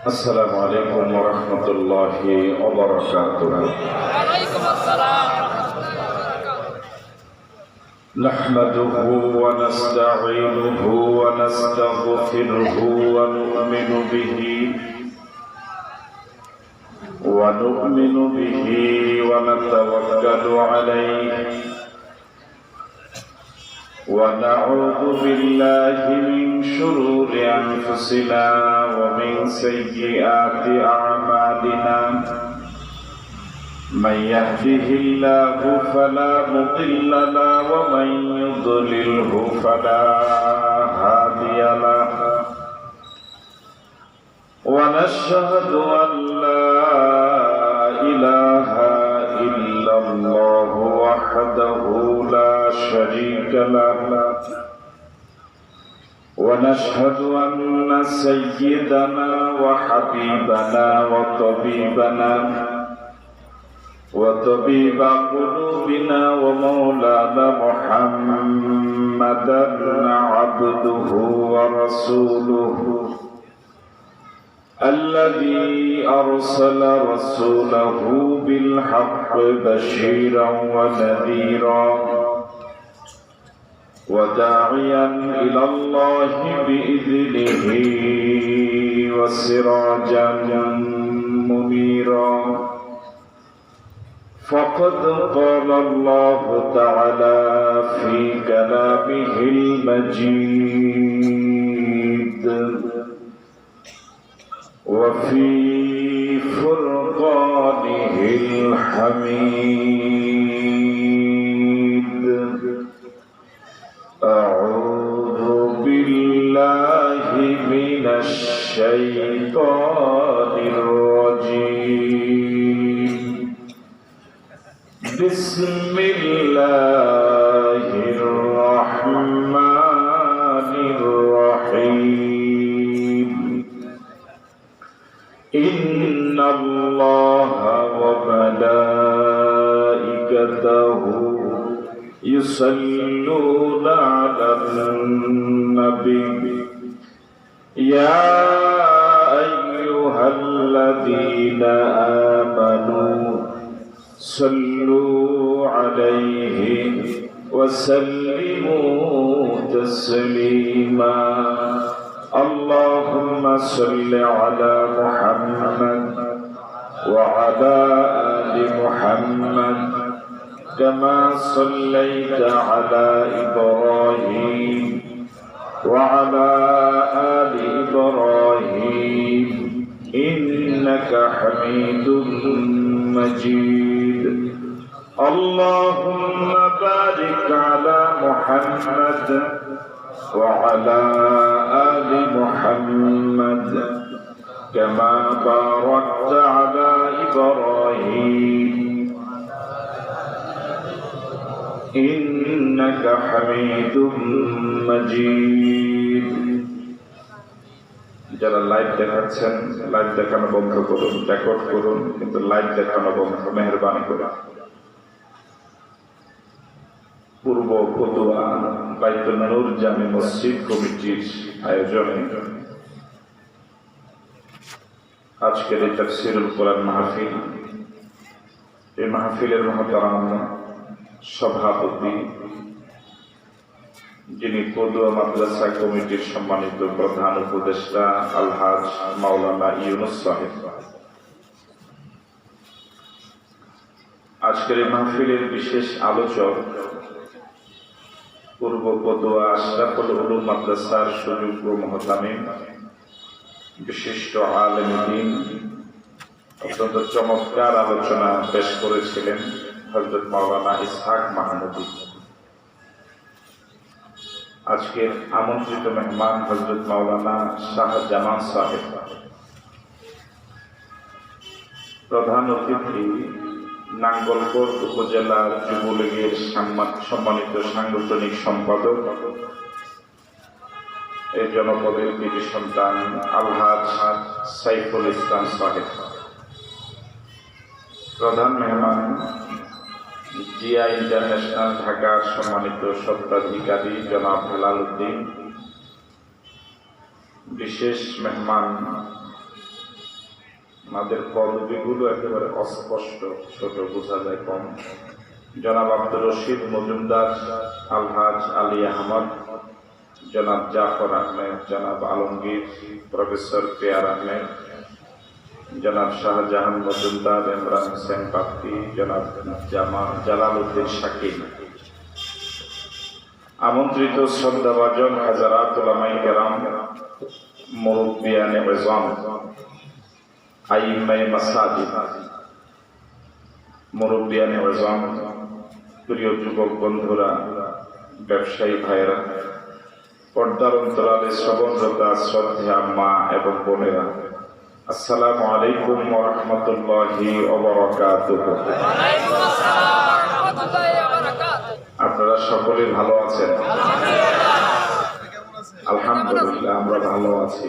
السلام عليكم ورحمة الله وبركاته. وعليكم السلام ورحمة الله وبركاته. نحمده ونستعينه ونستغفره ونؤمن به ونتوكل عليه ونعوذ بالله من شرور أنفسنا ومن سيئات أعمالنا. من يهده الله فلا مضل له ومن يضلله فلا هادي له. ونشهد أن لا إله إلا الله وحده لا شريك له. ونشهد أن سيدنا وحبيبنا وطبيب قلوبنا ومولانا محمدا عبده ورسوله الذي أرسل رسوله بالحق بشيرا ونذيرا وداعيا إلى الله بإذنه وسراجا منيرا. فقد قال الله تعالى في كلامه المجيد وفي فرقانه الحميد. أعوذ بالله من الشيطان الرجيم. بسم الله الرحمن الرحيم. إن الله وملائكته يصلون على النبي يا أيها الذين آمنوا صلوا عليه وسلموا تسليما. اللهم صل على محمد وعلى آل محمد كما صليت على إبراهيم وعلى آل إبراهيم إنك حميد مجيد. اللهم بارك على محمد وعلى آل محمد كما باركت على إبراهيم إنك حميد مجيد. যারা লাইভ দেখাচ্ছেন লাইভ দেখানো বন্ধ করুন, রেকর্ড করুন, কিন্তু লাইভ দেখানো বন্ধ মেহেরবানি করে। পূর্ব পদুয়া বাইতুল নূর জামে মসজিদ কমিটির আয়োজনে আজকের এই তাফসীরুল কোরআন মাহফিল, এই মাহফিলের মহতারাম সভাপতি যিনি পদুয়া মাদ্রাসা কমিটির সম্মানিত প্রধান উপদেষ্টা আলহাজ মাওলানা ইউনুস সাহেব, আজকের এই মাহফিলের বিশেষ আলোচক পূর্ব পদুয়া আশরাফুল উলুম মাদ্রাসার সুযোগ্য মুহতামিম বিশিষ্ট আলেম দ্বীন, অত্যন্ত চমৎকার আলোচনা পেশ করেছিলেন হযরত মাওলানা ইসহাক মাহমুদী। আজকের আমন্ত্রিত মেহমান হযরত মাওলানা শাহজামান সাহেব, প্রধান অতিথি নাঙ্গলকোট উপজেলা যুবলীগের সম্মানিত সাংগঠনিক সম্পাদক, এই জনপদের কৃতি সন্তান আলহাজ সাইফুল ইসলাম সাহেব। প্রধান মেহমান জিয়া ইন্টারন্যাশনাল ঢাকার সম্মানিত স্বত্বাধিকারী জনাব হেলাল উদ্দিন। বিশেষ মেহমান আমাদের পদবিগুলো একেবারে অস্পষ্ট, ছোট, বোঝা যায় কম। জনাব আব্দুর রশিদ মজুমদার, আলহাজ আলী আহমদ, জনাব জাফর আহমেদ, জনাব আলমগীর, প্রফেসর পেয়ার আহমেদ, জনাব শাহজাহান মজুমদার, ইমরান হোসেন পাপ্পি, জনাব জালালউদ্দিন শাকিল, আমন্ত্রিত শ্রদ্ধাভাজন হাজারাত উলামায়ে কেরাম, মুরব্বিয়ানে ইজম, আইম্মায়ে মাসাজিদ, মুরব্বিয়ানে ইজম, প্রিয় যুবক বন্ধুরা, ব্যবসায়ী ভাইরা, পর্দার অন্তরালে শ্রবণরতা শ্রদ্ধা মা এবং বোনেরা, আসসালামু আলাইকুম ওয়া রাহমাতুল্লাহি ওয়া বারাকাতুহু। আপনারা সকলে ভালো আছেন? আলহামদুলিল্লাহ, আমরা ভালো আছি।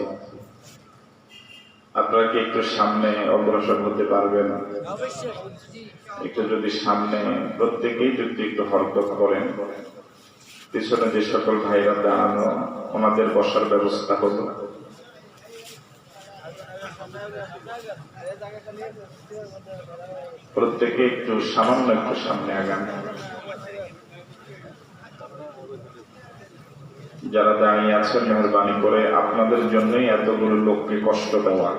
আপনারা কি একটু সামনে অগ্রসর হতে পারবেন? একটু যদি সামনে প্রত্যেকেই যদি একটু হরকত করেন, পিছনে যে সকল ভাইরা দাঁড়ানো ওনাদের বসার ব্যবস্থা হলো। প্রত্যেকে একটু সামান্য একটু সামনে আগান। যারা দাঁড়িয়ে আছেন, মেহরবানি করে, আপনাদের জন্যই এতগুলো লোককে কষ্ট দেওয়া,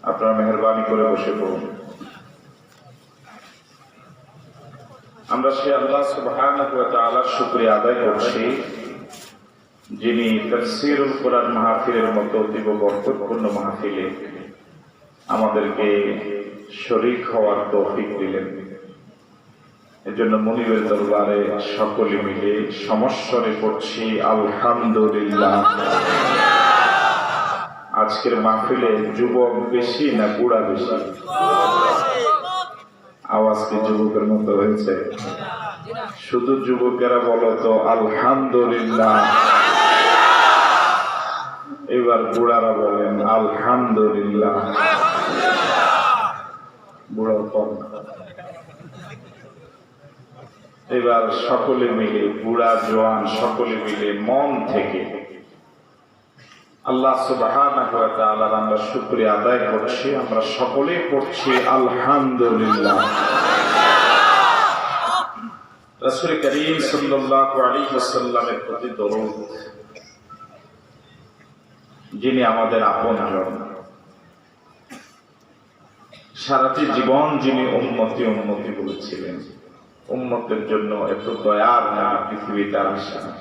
আপনারা মেহরবানি করে বসে পড়ুন। আমরা সে আল্লাহ সুবহানাহু ওয়া তাআলার শুকরিয়া আদায় করছি, যিনি তাফসীরুল কুরআন মাহফিলের মতো অতীব বরকতপূর্ণ মাহফিলে আমাদেরকে শরীক হওয়ার তৌফিক দিলেন। এজন্য মুনিবের দরবারে সকলে মিলে সমস্বরে পড়ছি আলহামদুলিল্লাহ। আজকের মাহফিলে যুবক বেশি না বুড়া বেশি? আওয়াজ কি যুবকের মতো হয়েছে? শুধু যুবকেরা বলো তো আলহামদুলিল্লাহ। এবার বুড়ারা বলেন আলহামদুলিল্লাহ। বুড়ার কম। এবার সকলে মিলে, বুড়া জওয়ান সকলে মিলে মন থেকে আল্লাহ সুবহানাহু ওয়া তাআলার আমরা শুকরিয়া আদায় করছি। আমরা সকলেই পড়ছি আলহামদুলিল্লাহ। রাসূল করিম সাল্লাল্লাহু আলাইহি ওয়াসাল্লামের প্রতি দরুদ, যিনি আমাদের আপনজন, সারাটি জীবন যিনি উম্মতি উম্মতি বলেছিলেন। উম্মতের জন্য এত দয়ার নবী পৃথিবীতে আর আসে না।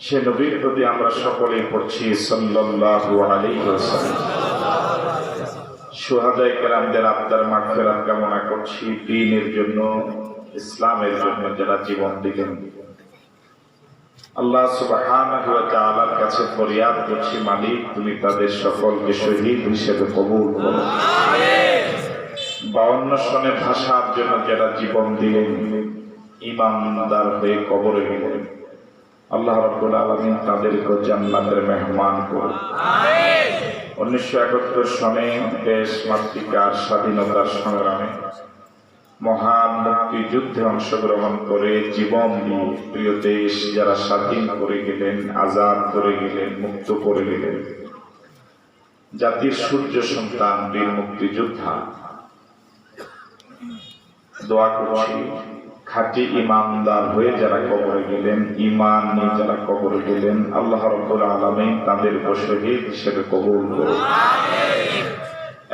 সে নবীর প্রতি আমরা সকলেই পড়ছি সাল্লাল্লাহু আলাইহি ওয়াসাল্লাম। শুহাদায়ে কেরামদের আত্মার মাগফিরাত কামনা করছি। দ্বীনের জন্য, ইসলামের জন্য যারা জীবন দিলেন, আল্লাহ সুবহানাহু ওয়া তাআলার কাছে ফরিয়াদ করছি, মালিক তুমি তাদের সকলকে শহীদ হিসেবে কবুল করো। 52 সনে ভাষার জন্য যারা জীবন দিলেন, ঈমানদার হয়ে কবরে গেলেন, আল্লাহ রাব্বুল আলামিন তাদেরকে জান্নাতের মেহমান করুন। 1971 সনে দেশ মাতৃকার স্বাধীনতার সংগ্রামে মহান মুক্তিযুদ্ধে অংশগ্রহণ করে জীবন দিয়ে প্রিয় দেশ যারা স্বাধীন করে গেলেন, আজাদ করে গেলেন, মুক্ত করে গেলেন, জাতির সূর্য সন্তান বীর মুক্তিযোদ্ধা, দোয়া করছি খাঁটি ইমানদার হয়ে যারা কবরে গেলেন, ঈমান নিয়ে যারা কবরে গেলেন, আল্লাহ রাব্বুল আলামিন তাদেরকে শহীদ হিসেবে কবুল করুন।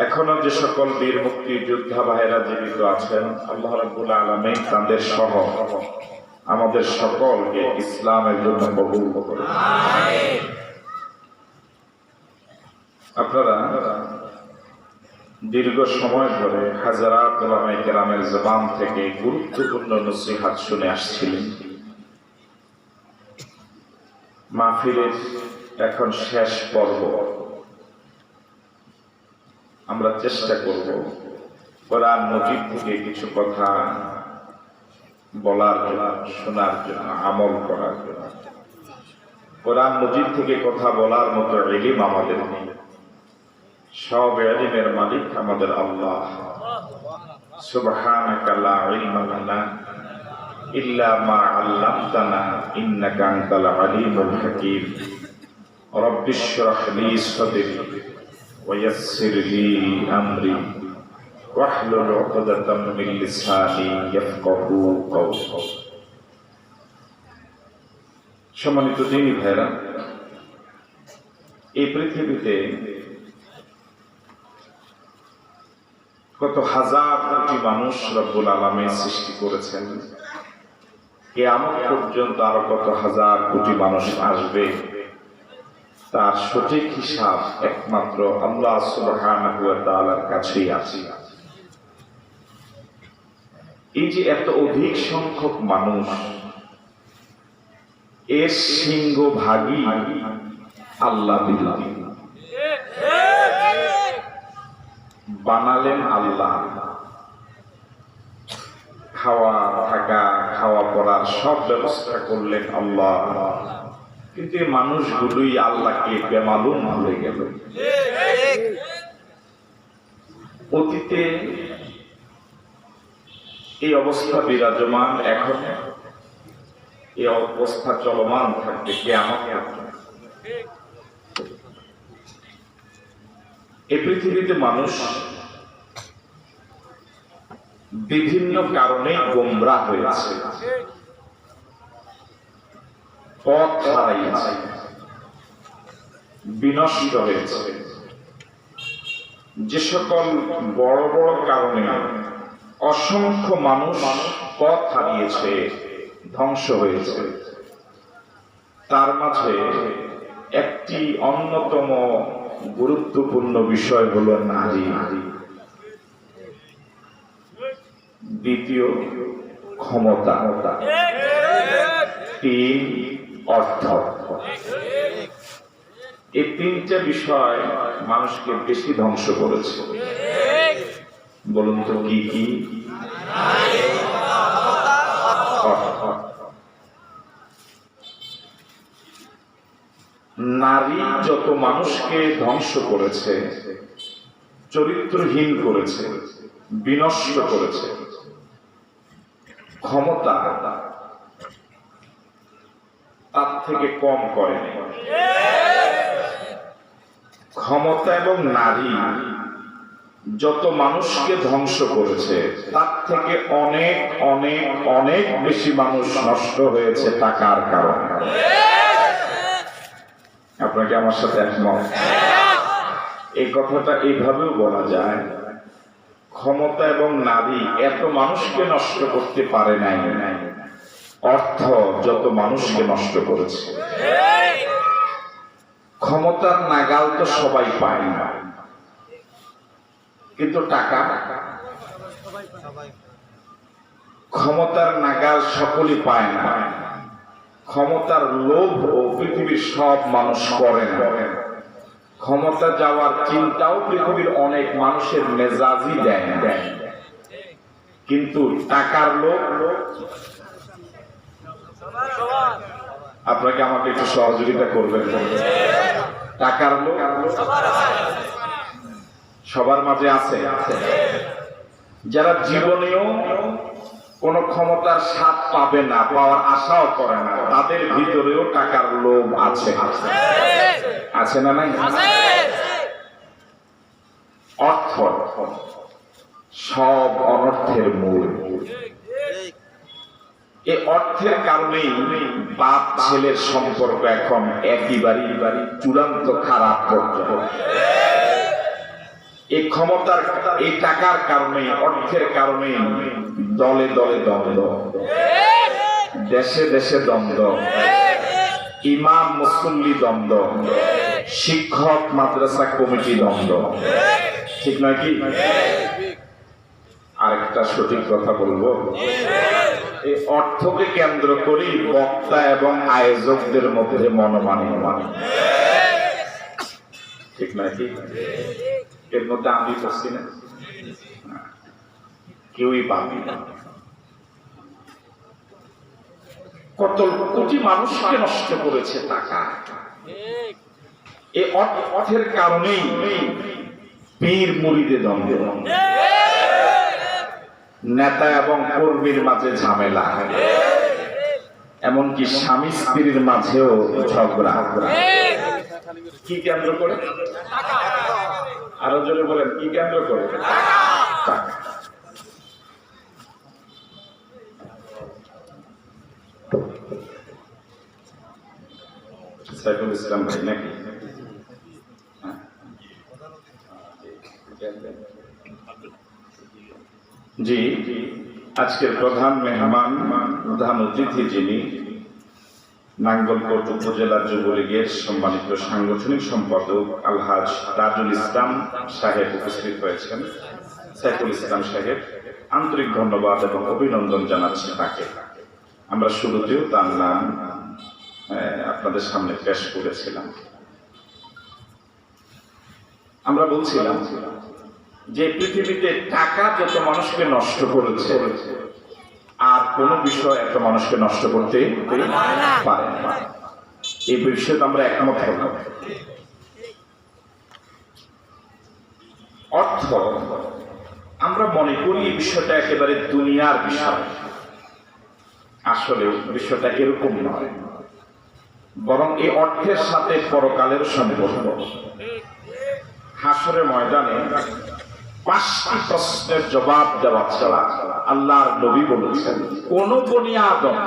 এখনো যে সকল বীর মুক্তিযোদ্ধা ভাইরা জীবিত আছেন, আল্লাহ রাব্বুল আলামিন তাদের সহ আমাদের সকলকে ইসলামের জন্য কবুল করুন। আপনারা দীর্ঘ সময় ধরে হাজারাত উলামায়ে কেরামের জবান থেকে গুরুত্বপূর্ণ নসিহত শুনে আসছিলেন। মাহফিলের এখন শেষ পর্ব। আমরা চেষ্টা করব কোরআন মজিদ থেকে কিছু কথা বলার জন্য, শোনার জন্য, আমল করার জন্য। কোরআন মজিদ থেকে কথা বলার মতো ইলম আমাদের নেই। সব ইলমের মালিক আমাদের আল্লাহ। সুবহানাকা লা ইলমা লানা ইল্লা মা আল্লামতানা ইন্নাকা আনতাল আলিমুল হাকীম। রব্বিশরাহ লি সাদরি ويسر لي أمري واحلل عقدة من لساني يفقهوا قولي সম্মানিত দিনী ভাইরা, এই পৃথিবীতে কত হাজার কোটি মানুষ রব্বুল আলামিন সৃষ্টি করেছেন। কিয়ামত পর্যন্ত আরো কত হাজার কোটি মানুষ আসবে, তার সঠিক হিসাব একমাত্র আল্লাহ সুবহানাহু ওয়া তাআলার কাছেই আছে। এই যে এত অধিক সংখ্যক মানুষ, এর সিংহভাগই আল্লাহ দিলেন, বানালেন আল্লাহ। খাওয়া থাকা, খাওয়া পড়ার সব ব্যবস্থা করলেন আল্লাহ। কিন্তু এই মানুষগুলোই আল্লাহকে বেমালুম ভুলে গেল। অতীতে এই অবস্থা বিরাজমান, এখন এই অবস্থা চলমান থাকবে কিয়ামত পর্যন্ত। এই পৃথিবীতে মানুষ বিভিন্ন কারণে গোমরাহ হয়েছে, পথ হারিয়েছে, বিনষ্ট হয়েছে। যে সকল বড় বড় কারণে অসংখ্য মানুষ পথ হারিয়েছে, ধ্বংস হয়েছে, তার মাঝে একটি অন্যতম গুরুত্বপূর্ণ বিষয় হলো নারী। দ্বিতীয় ক্ষমতা, তিন অর্থ। এই তিনটা বিষয় মানুষকে বেশি ধ্বংস করেছে। বলুন তো কি কি? নারী যত মানুষকে ধ্বংস করেছে, চরিত্রহীন করেছে, বিনষ্ট করেছে, ক্ষমতা তার থেকে কম করেনি। ক্ষমতা এবং নারী যত মানুষকে ধ্বংস করেছে, তার থেকে অনেক অনেক অনেক বেশি মানুষ নষ্ট হয়েছে টাকার কারণে। আপনাকে আমার সাথে একমত? এই কথাটা এইভাবেও বলা যায়, ক্ষমতা এবং নারী এত মানুষকে নষ্ট করতে পারে নাই, অর্থ যত মানুষকে নষ্ট করেছে। ক্ষমতার নাগাল তো সবাই পায় না, কিন্তু টাকা, ক্ষমতার নাগাল সকলেই পায় না। ক্ষমতার লোভ ও পৃথিবীর সব মানুষ করে না। ক্ষমতা যাওয়ার চিন্তাও পৃথিবীর অনেক মানুষের মেজাজই দেয় না, কিন্তু টাকার লোভ। আপনাকে আমাকে একটু সহযোগিতা করবেন। টাকার লোভ সবার মাঝে আছে। যারা জীবনেও কোন ক্ষমতার স্বাদ পাবে না, পাওয়ার আশাও করে না, তাদের ভিতরেও টাকার লোভ আছে। আছে না নাই? অর্থ সব অনর্থের মূল। এই অর্থের কারণেই বাপ ছেলের সম্পর্ক এখন একেবারেই চূড়ান্ত খারাপ পর্যায়ে। এই ক্ষমতার, এই টাকার কারণে, অর্থের কারণে দলে দলে দ্বন্দ্ব, দেশে দেশে দ্বন্দ্ব, ইমাম মুসল্লি দ্বন্দ্ব, শিক্ষক মাদ্রাসা কমিটি দ্বন্দ্ব। ঠিক নয় কি? আরেকটা সঠিক কথা বলবো, এই অর্থকে কেন্দ্র করেই বক্তা এবং আয়োজকদের মধ্যে মনোমালিন্য। ঠিক নয় কি? এর মধ্যে আমি বসছি না, কেউই পাবি না। কত কোটি মানুষকে নষ্ট করেছে টাকা। এই অর্থের কারণেই পীর মুরিদে দ্বন্দ্ব, নেতা এবং কর্মীর মাঝে ঝামেলা, এমনকি স্বামী স্ত্রীর মাঝেও ঝগড়া। কি কেন্দ্র করে? আরো জোরে বলেন, কি কেন্দ্র করে? টাকা। সাইফুল ইসলাম ভাই নাকি? জি, আজকের প্রধান মেহমান, প্রধান অতিথি যিনি নাঙ্গলকোট উপজেলা যুবলীগের সম্মানিত সাংগঠনিক সম্পাদক আলহাজ তাজুল ইসলাম সাহেব উপস্থিত হয়েছেন। সাইফুল ইসলাম সাহেব, আন্তরিক ধন্যবাদ এবং অভিনন্দন জানাচ্ছি তাকে। আমরা শুরুতেও তার নাম আপনাদের সামনে পেশ করেছিলাম। আমরা বলছিলাম যে পৃথিবীতে টাকা যত মানুষকে নষ্ট করেছে, আর কোন বিষয় এত মানুষকে নষ্ট করতে পারে না। এই বিষয়ে আমরা একমত হলাম। অর্থ, আমরা মনে করি এই বিষয়টা একেবারে দুনিয়ার বিষয়। আসলে বিষয়টা এরকম নয়, বরং এই অর্থের সাথে পরকালের সম্পর্ক। হাসরের ময়দানে 5টি প্রশ্নের জবাব দেওয়া ছাড়া আল্লাহর নবী বলেছেন, কোন বনি আদম,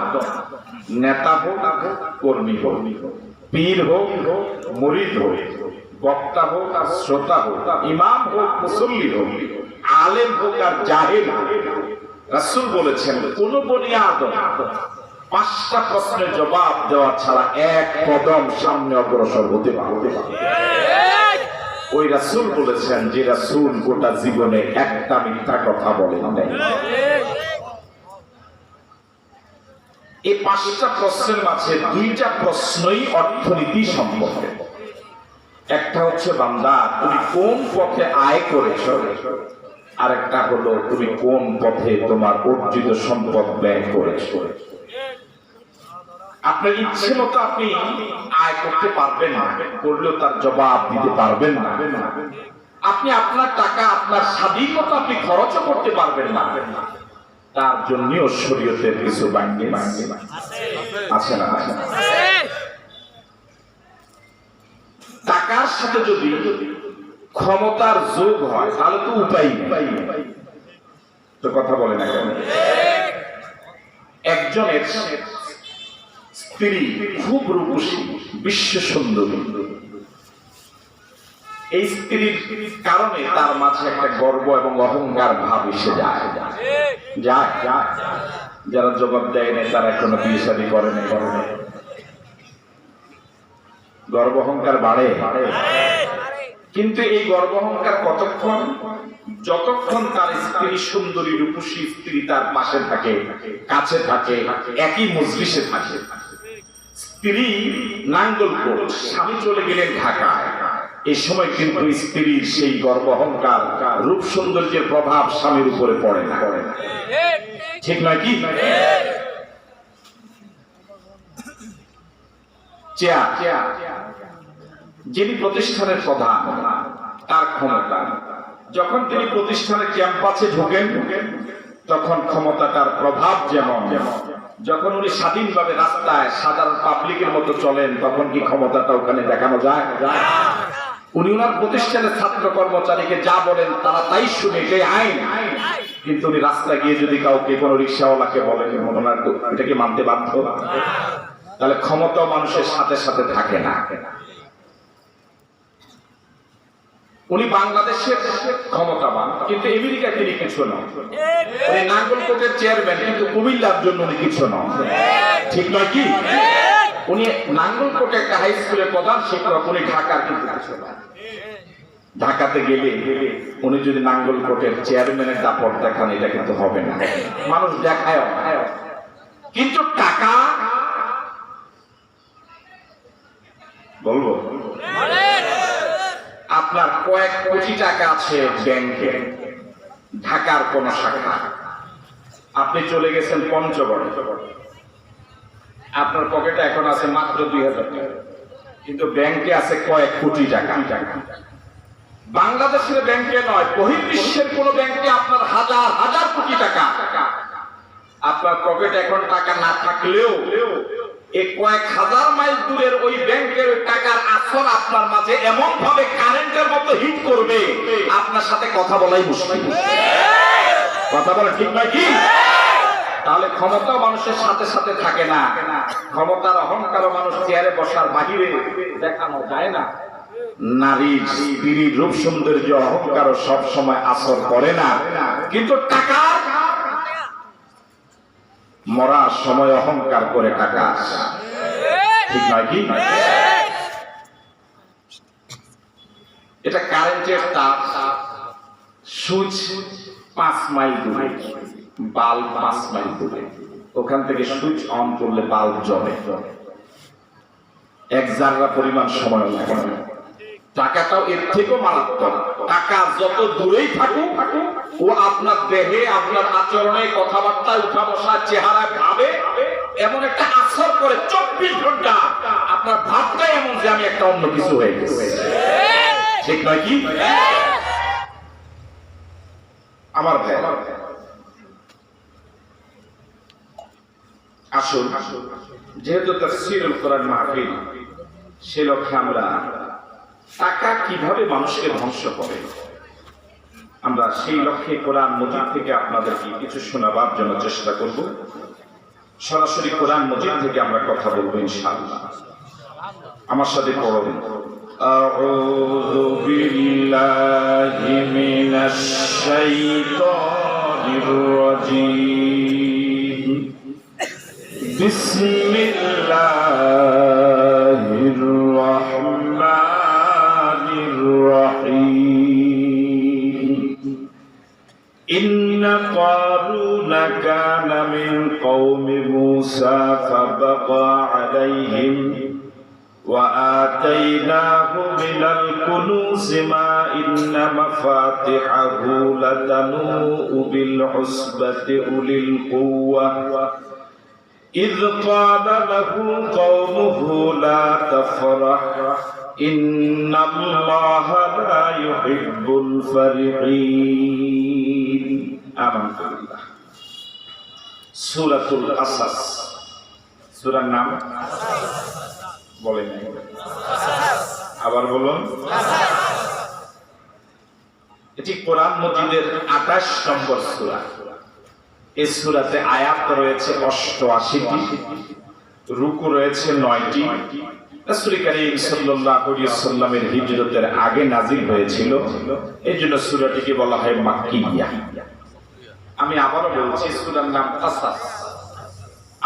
নেতা হোক, কর্মী হোক, পীর হোক, মুরিদ হোক, বক্তা হোক আর শ্রোতা হোক, ইমাম হোক, মুসল্লি হোক, আলেম হোক আর জাহিল হোক, রাসূল বলেছেন কোন বনি আদম 5টা প্রশ্নের জবাব দেওয়া ছাড়া এক কদম সামনে অগ্রসর হতে পারবে না। ওই রাসূল বলেছেন যে রাসূল গোটা জীবনে একটা মিথ্যা কথা বলেন নাই। এই 5টা প্রশ্নের মাঝে 2টা প্রশ্নই অর্থনীতি সম্পর্কে। একটা হচ্ছে বান্দা তুমি কোন পথে আয় করেছো, আর একটা হলো তুমি কোন পথে তোমার অর্জিত সম্পদ ব্যয় করেছো। আপনার ইচ্ছে মতো আপনি আয় করতে পারবেন না, করলেও তার জবাব দিতে পারবেন না। আপনি আপনার টাকা আপনার স্বাধীন মতো আপনি খরচও করতে পারবেন না, তার জন্যও শরীয়তের কিছু বাঙ্গি আছে না? টাকার সাথে যদি ক্ষমতার যোগ হয় তাহলে তো উপায় নেই। তো কথা বলে না কেন? একজনের স্ত্রী খুব রূপসী, বিশ্ব সুন্দরী। এই স্ত্রীর কারণে তার মাঝে একটা গর্ব এবং অহংকার ভাব এসে যায়। যারা জবাব দেয় না তারা এখনো বিয়ে শাদী করে না। গর্ব অহংকার বাড়ে, কিন্তু এই গর্ব অহংকার কতক্ষণ? যতক্ষণ তার স্ত্রী সুন্দরী রূপসী স্ত্রী তার পাশে থাকে, কাছে থাকে, একই মজলিসে থাকে। স্ত্রী নাঙ্গলকোট, স্বামী চলে গেলেন ঢাকায়। এই সময় কিন্তু স্ত্রীর সেই গর্ব অহংকার, রূপ সৌন্দর্যের প্রভাব স্বামীর উপরে পড়ে না। ঠিক নয় কি? যিনি প্রতিষ্ঠানের প্রধান, তার ক্ষমতা, যখন তিনি প্রতিষ্ঠানের ক্যাম্পাসে ঢোকেন তখন ক্ষমতাটার প্রভাব যেমন, যখন উনি স্বাধীনভাবে রাস্তায় সাধারণ পাবলিকের মতো চলেন তখন কি ক্ষমতাটা ওখানে দেখানো যায়? উনি ওনার প্রতিষ্ঠানের ছাত্র কর্মচারীকে যা বলেন তারা তাই শুনে, এটাই আইন। কিন্তু উনি রাস্তায় গিয়ে যদি কাউকে কোনো রিক্সাওয়ালাকে বলেন, ওনার এটাকে মানতে বাধ্য। তাহলে ক্ষমতা মানুষের সাথে সাথে থাকে না। উনি বাংলাদেশের ক্ষমতাবান, কিন্তু আমেরিকা তিনি কিছু নন। উনি নাঙ্গলকোটের চেয়ারম্যান, কিন্তু কুমিল্লার জন্য উনি কিছু নন। ঠিক নয় কি? উনি নাঙ্গলকোটে একটা হাই স্কুলের প্রধান শিক্ষক, উনি ঢাকার কিন্তু কিছু নন। ঢাকাতে গেলে উনি যদি নাঙ্গলকোটের চেয়ারম্যানের দাপট দেখান, এটা কিন্তু হবে না। মানুষ দেখায়, কিন্তু টাকা বলবো, আপনার কয়েক কোটি টাকা আছে ব্যাংকে, ঢাকার কোন শাখা। আপনি চলে গেছেন পঞ্চগড়ে, আপনার পকেটে এখন আছে মাত্র 2000 টাকা, কিন্তু ব্যাংকে আছে কয়েক কোটি টাকা। বাংলাদেশের ব্যাংকে নয়, বহির্বিশ্বের কোন ব্যাংকে আপনার হাজার হাজার কোটি টাকা। আপনার পকেটে এখন টাকা না থাকলেও এই কয়েক হাজার মাইল দূরের ওই ব্যাংকের টাকার আসল আপনার মাঝে এমন ভাবে কারেন্টের মতো হিট করবে, আপনার সাথে কথা বলাই মুশকিল। কথা বলা ঠিক নয় কি? তাহলে ক্ষমতা মানুষের সাথে সাথে থাকে না, ক্ষমতার অহংকার মানুষ চেয়ারে বসার বাহিরে দেখানো যায় না। নারীর স্ত্রীর রূপ সৌন্দর্য অহংকার সব সময় আসর করে না, কিন্তু টাকা মরার সময় অহংকার করে টাকা, ঠিক নয় কি? এটা কারেন্টের তার, সুইচ 5 মাইল দূরে, বাল্ব 5 মাইল দূরে, ওখান থেকে সুইচ অন করলে বাল্ব জ্বলে, 1 জাররা পরিমাণ সময় লাগে না। টাকাটাও এর থেকেও মারাত্মক। টাকা যত দূরেই থাকুক, ও আপনার দেহে, আপনার আচরণে, কথাবার্তায়, উঠা বসা, চেহারায়, ভাবে এমন একটা আসর করে 24 ঘন্টা আপনার ভাবটাই এমন যে আমি একটা অন্য কিছু হয়ে গেছি, ঠিক নয় কি? আমার ভাই আসুন, যেহেতু তাফসীরুল কোরআন মাহফিল, সে লক্ষ্যে আমরা টাকা কিভাবে মানুষকে ধ্বংস করে, আমরা সেই লক্ষ্যে কোরআন মজিদ থেকে আপনাদেরকে কিছু শোনাবার জন্য চেষ্টা করব। সরাসরি কোরআন মজিদ থেকে আমরা কথা বলবো ইনশাআল্লাহ। আমার সাথে পড়ুন। আউযু বিল্লাহি মিনাশ শাইতানির রাজীম। বিসমিল্লাহির রাহমানির রাহিম। ইন্না কারুনা কানা মিন কওমি মূসা ফাবাগা আলাইহিম وآتيناه من الكنوز ما إن مفاتحه لتنوء بالعصبة أولي القوة إذ قال له قومه لا تفرح إن الله لا يحب الفرحين آمنت بالله سورة القصص سورة নাম বলেন, আবার বলুন। এটি কোরআন মজিদের 28 নম্বর সূরা। এই সূরাতে আয়াত রয়েছে 88টি, রুকু রয়েছে 9টি। রাসূল কারীম সাল্লাল্লাহু আলাইহি ওয়াসাল্লামের হিজরতের আগে নাযিল হয়েছিল, এজন্য সূরাটিকে বলা হয় মাক্কিয়া। আমি আবারও বলছি, সূরার নাম কাসাস,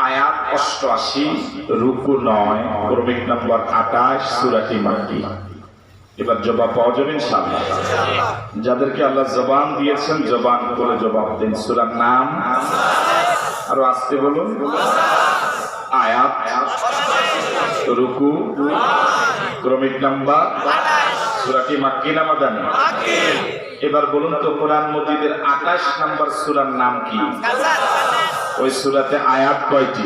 আয়াত 88, রুকু 9, ক্রমিক নম্বর 28, সূরাটি মাক্কি। এবার জবাব পাওয়া যাবে ইনশাআল্লাহ। যাদেরকে আল্লাহ জবান দিয়েছেন, জবান করে জবাব দিন। সূরার নাম আরো আসতে বলুন। আয়াত, রুকু, ক্রমিক নাম্বার, সূরাটি মাক্কি না মাদানী? এবার বলুন তো, কোরআন মজিদের 28 নম্বর সূরার নাম কি? ওই সূরাতে আয়াত কয়টি?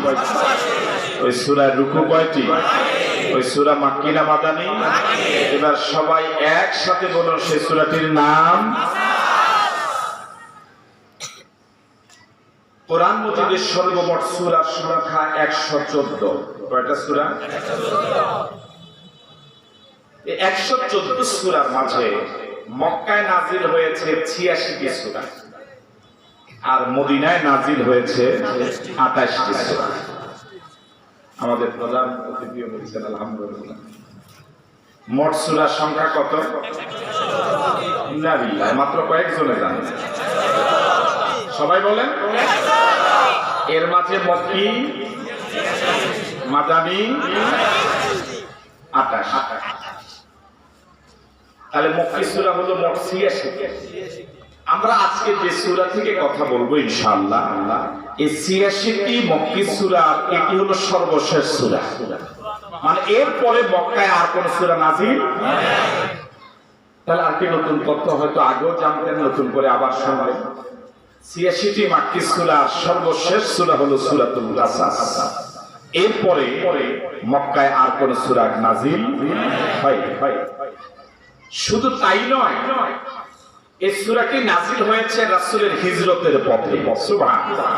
ওই সূরার রুকু কয়টি? ওই সূরা মাক্কি না মাদানী? এবার সবাই একসাথে বলুন সেই সূরাটির নাম। কোরআন মজিদের সর্বমোট সূরার সংখ্যা 114। কয়টা সূরা? 114 সূরার মাঝে মক্কায় নাজিল হয়েছে 86টি সূরা, আর মদিনায় নাজিল হয়েছে 28টি সূরা। আমাদের প্রধান অতিথি বলেছেন আলহামদুলিল্লাহ। মোট সূরার সংখ্যা কত? ইন্নালিল্লাহ, মাত্র কয়েকজনে জানেন। সবাই বলেন। এর মাঝে মক্কি, মাদানী 28। তাহলে মক্কি সূরা হলো মোট 86। আমরা আজকে যে সূরা থেকে কথা বলবো ইনশাআল্লাহ, এই 86টি মক্কি সূরা, এটি হলো সর্বশেষ সূরা। মানে এরপরে মক্কায় আর কোন সূরা নাযিল নেই। তাহলে আর কি নতুন তথ্য হয়তো আগেও জানতেন, নতুন করে আবার শুনলেন। 86টি মক্কি সূরা, সর্বশেষ সূরা হলো সূরাতুল কাসাস। এরপরে মক্কায় আর কোন সূরা নাযিল হয়। শুধু তাই নয়, এই সূরাটি নাযিল হয়েছে রাসূলের হিজরতের পথে। সুবহানাল্লাহ।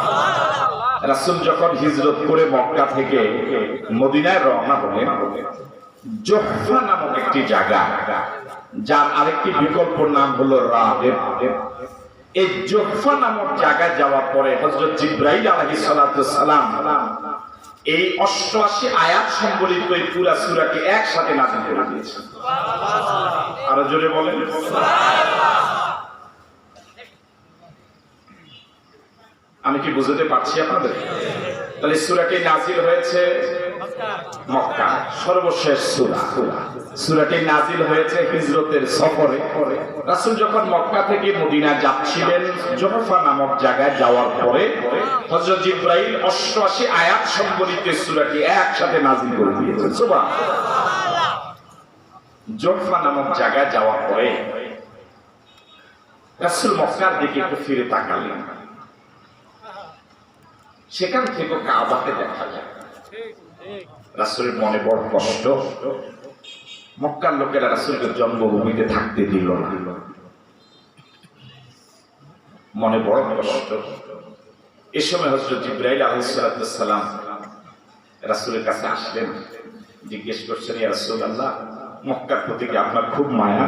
রাসূল যখন হিজরত করে মক্কা থেকে মদিনায় রওনা হলেন, জোহফা নামক একটি জায়গা, যার আরেকটি বিকল্প নাম হলো রাগেব। এই জোহফা নামক জায়গায় যাওয়ার পরে হযরত জিবরাইল আলাইহিস সালাতু সালাম এই 88 আয়াত সম্বলিত এই পুরা সূরাটি একসাথে নাযিল করে দিয়েছেন। আরো জোরে বলেন সুবহানাল্লাহ। আমি কি বুঝাতে পারছি আপনাদের? তাহলে সূরাটি নাযিল হয়েছে মক্কা, সর্বশেষ সূরা। সূরাটি নাযিল হয়েছে হিজরতের সফরে। রাসূল যখন মক্কা থেকে মদিনা যাচ্ছিলেন, জোহফা নামক জায়গায় যাওয়ার পরে হযরত জিবরাইল 88 আয়াত সম্বলিত সূরাটি একসাথে নাযিল করে দিয়েছেন। সুবহানাল্লাহ। জোহফা নামক জায়গায় যাওয়ার পরে রাসূল মক্কার দিকে একটু ফিরে তাকালেন। সেখান থেকে কাবাকে দেখা যায়। রাসূলের মনে বড় কষ্ট, মক্কার লোকেরা রাসূলকে জন্মভূমিতে থাকতে দিল না, মনে বড় কষ্ট। এই সময় হযরত জিবরাইল আলাইহিস সালাম রাসূলের কাছে আসলেন, জিজ্ঞেস করছেন, ইয়া রাসূলুল্লাহ, মক্কার প্রতি কি আপনার খুব মায়া?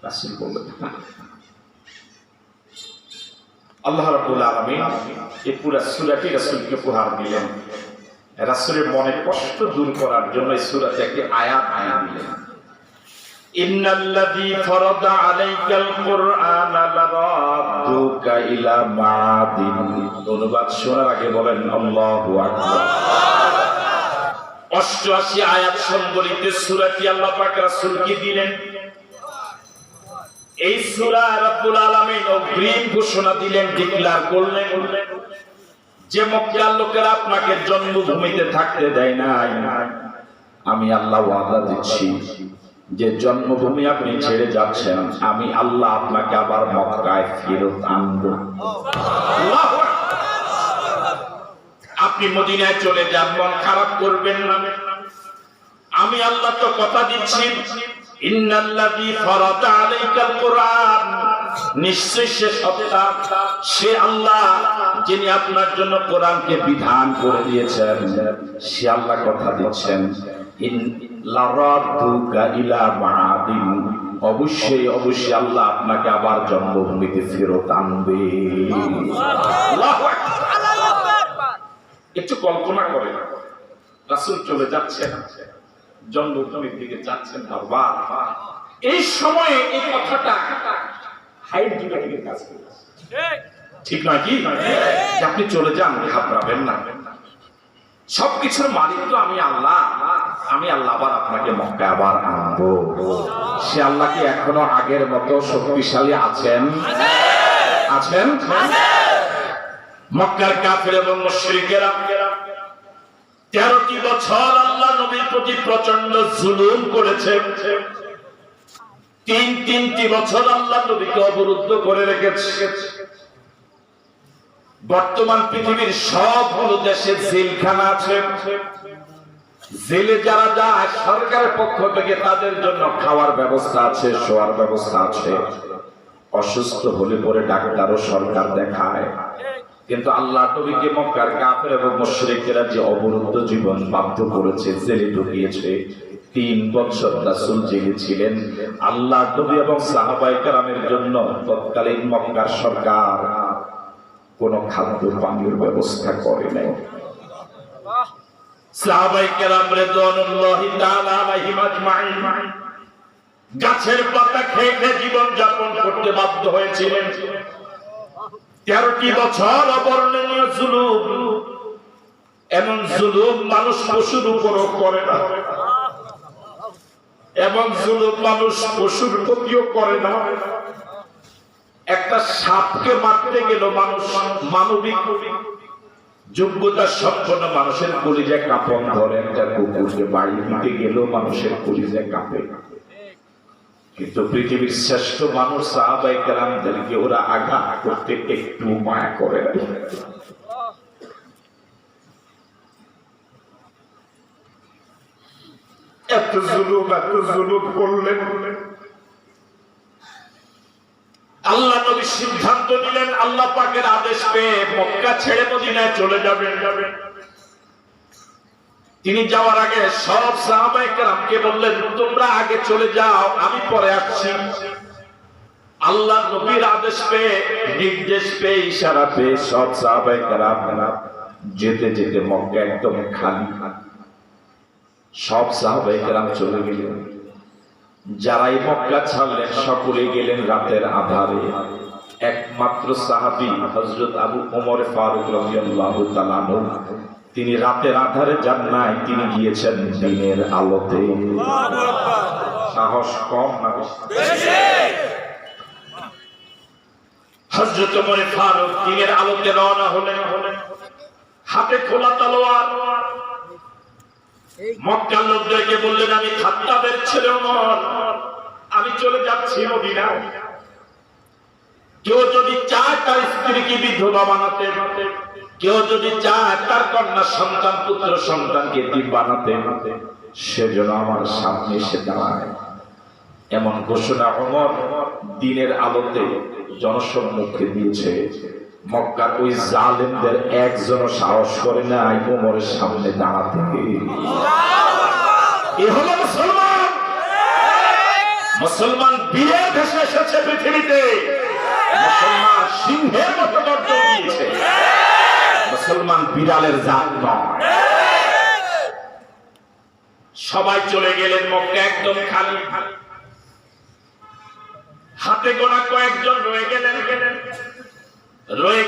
রাসূল বললেন, আল্লাহ রাব্বুল আলামিন এই পুরা সূরাটি রাসূলকে উপহার দিলেন। রাসূলের মনে কষ্ট দূর করার জন্য এই সূরাতে একটি আয়াত দিলেন, ইন্নাল্লাযী ফারাদা আলাইকাল কুরআনা লারাদ্দুকা ইলা মাদিন। অনুবাদ শোনার আগে বলেন আল্লাহু আকবার। 88 আয়াত সম্বলিত সূরাটি আল্লাহ পাক রাসূলকে দিলেন। এই সূরা রব্বুল আলামিন অগ্রিম ঘোষণা দিলেন, ডিক্লেয়ার করলেন যে মক্কার লোকেরা আপনাকে জন্মভূমিতে থাকতে দেয় নাই, আমি আল্লাহ ওয়াদা দিচ্ছি যে জন্মভূমি আপনি ছেড়ে যাচ্ছেন, আমি আল্লাহ আপনাকে আবার মক্কায় ফেরত আনবো। আল্লাহু আকবার। আপনি মদিনায় চলে যান, মন খারাপ করবেন না। আমি আল্লাহ তো কথা দিচ্ছি, ইন্নাল্লাযী ফারাদা আলাইকাল কুরআন, নিশ্চয় সে সত্তা, সে আল্লাহ যিনি আপনার জন্য কোরআনকে বিধান করে দিয়েছেন। সে আল্লাহ কথা দিচ্ছেন, ইন লারাদ্দুকা ইলা মাদিন, অবশ্যই অবশ্যই আল্লাহ আপনাকে আবার জন্মভূমিতে ফেরত আনবে। আল্লাহু আকবার। একটু কল্পনা করেন, রাসূল চলে যাচ্ছেন, জন্মভূমির দিকে যাচ্ছেন বারবার। এই সময়ে এই কথাটা হাইট দিকে কাজ করে, ঠিক নয় কি? আপনি চলে যান, ঘাবড়াবেন না, সবকিছুর মালিক তো আমি আল্লাহ, আমি আল্লাহ আবার আপনাকে মক্কায় আবার আনবো। সে আল্লাহ কি এখনো আগের মতো শক্তিশালী আছেন? আছেন। মক্কার কাফের এবং মুশরিকেরা 13টি বছর আল্লাহ নবীর প্রতি প্রচন্ড জুলুম করেছে। তিনটি বছর আল্লাহ নবীকে অবরুদ্ধ করে রেখেছে। বর্তমান পৃথিবীর সবগুলো দেশে জেলখানা আছে। জেলে যারা যায় সরকারের পক্ষ থেকে তাদের জন্য খাওয়ার ব্যবস্থা আছে, শোয়ার ব্যবস্থা আছে। অসুস্থ হলে পরে ডাক্তারও সরকার দেখায়। কিন্তু আল্লাহ নবীকে মক্কার কাফের এবং মুশরিকরা যে অবরুদ্ধ জীবন বাধ্য করেছে, জেলে ঢুকিয়েছে। 3 বছর রাসূল জেলে ছিলেন। আল্লাহ নবী এবং সাহাবায়ে কেরামের জন্য তৎকালীন মক্কার সরকার কোনো খাদ্য পানীয়ের ব্যবস্থা করে নাই। সাহাবায়ে কেরাম রিদওয়ানুল্লাহি তাআলা আলাইহিম আজমাইন গাছের পাতা খেয়ে জীবন যাপন করতে বাধ্য হয়েছিলেন। 13টি বছর অবর্ণনীয় জুলুম। এমন জুলুম মানুষ পশুর উপরও করে না, এবং জুলুম মানুষ পশুর প্রতিও করে না। একটা সাপকে মারতে গেল মানুষ মানবিক যোগ্যতা সম্পন্ন মানুষের কলিজায় কাঁপন ধরে, একটা কুকুরকে বাড়ি দিতে গেল মানুষের কলিজায় কাঁপে। কিন্তু পৃথিবীর শ্রেষ্ঠ মানুষ সাহাবায়ে কেরামদেরকে ওরা আঘাত করতে একটু মায়া করে না। এত জুলুম করলেন। আল্লাহ নবী সিদ্ধান্ত নিলেন, আল্লাহ পাকের আদেশ পেয়ে মক্কা ছেড়ে মদিনায় চলে যাবেন। তিনি যাওয়ার আগে সব সাহাবায়ে কেরামকে বললেন, তোমরা আগে চলে যাও, আমি পরে আসছি। আল্লাহ নবীর আদেশ পেয়ে, নির্দেশ পেয়ে, ইশারা পেয়ে সব সাহাবায়ে কেরাম যেতে যেতে মক্কা একদম খালি। সব সাহাবায়ে কেরাম চলে গেলেন। যারাই মক্কা ছাড়লেন সকলে গেলেন রাতের আধারে। একমাত্র সাহাবী হযরত আবু ওমর ফারুক রাদিয়াল্লাহু তাআলা আনহু তিনি রাতের আধারে যান নাই, তিনি গিয়েছেন দিনের আলোতে। সাহস কম না বেশি? হযরত ওমর ফারুক দিনের আলোতে রওনা হলেন, হাতে খোলা তলোয়ার। মক্কার লোকদেরকে বললেন, আমি খাত্তাবের ছেলে ওমর, আমি চলে যাচ্ছি মদিনায়। কেউ যদি চায় তার স্ত্রীকে বিধবা বানাতে, কেউ যদি চায় তার কন্যা সন্তান পুত্র সন্তানকে এতিম বানাতে, সেজন্য আমার সামনে এসে দাঁড়ায়। এমন ঘোষণা ওমর দিনের আলোতে জনসম্মুখে দিয়েছে। মক্কার ওই জালেমদের একজনও সাহস করে না ওমরের সামনে দাঁড়াতে। এ হলো মুসলমান। মুসলমান বীরের ভেসে এসেছে পৃথিবীতে। মুসলমান সিংহের মতো গর্জন দিয়েছে। মুসলমান বিড়ালের জাত নয়। সবাই চলে গেলেন, মক্কা একদম খালি। হাতে গোনা কয়েকজন রয়ে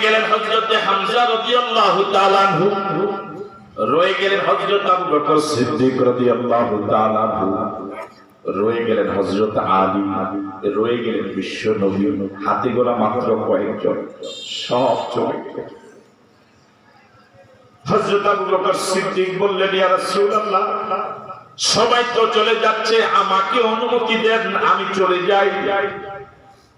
গেলেন হযরত হামজা রাদিয়াল্লাহু তাআলা আনহু, রয়ে গেলেন হযরত আবু বকর সিদ্দিক রাদিয়াল্লাহু তাআলা আনহু, রয়ে গেলেন হযরত আলী, রয়ে গেলেন বিশ্ব নবী। হাতে গোনা মাত্র কয়েকজন, সব চলে গেলেন। হযরত আবু বকর সিদ্দিক বললেন, ইয়া রাসূলুল্লাহ, সবাই তো চলে যাচ্ছে, আমাকে অনুমতি দেন, আমি চলে যাই।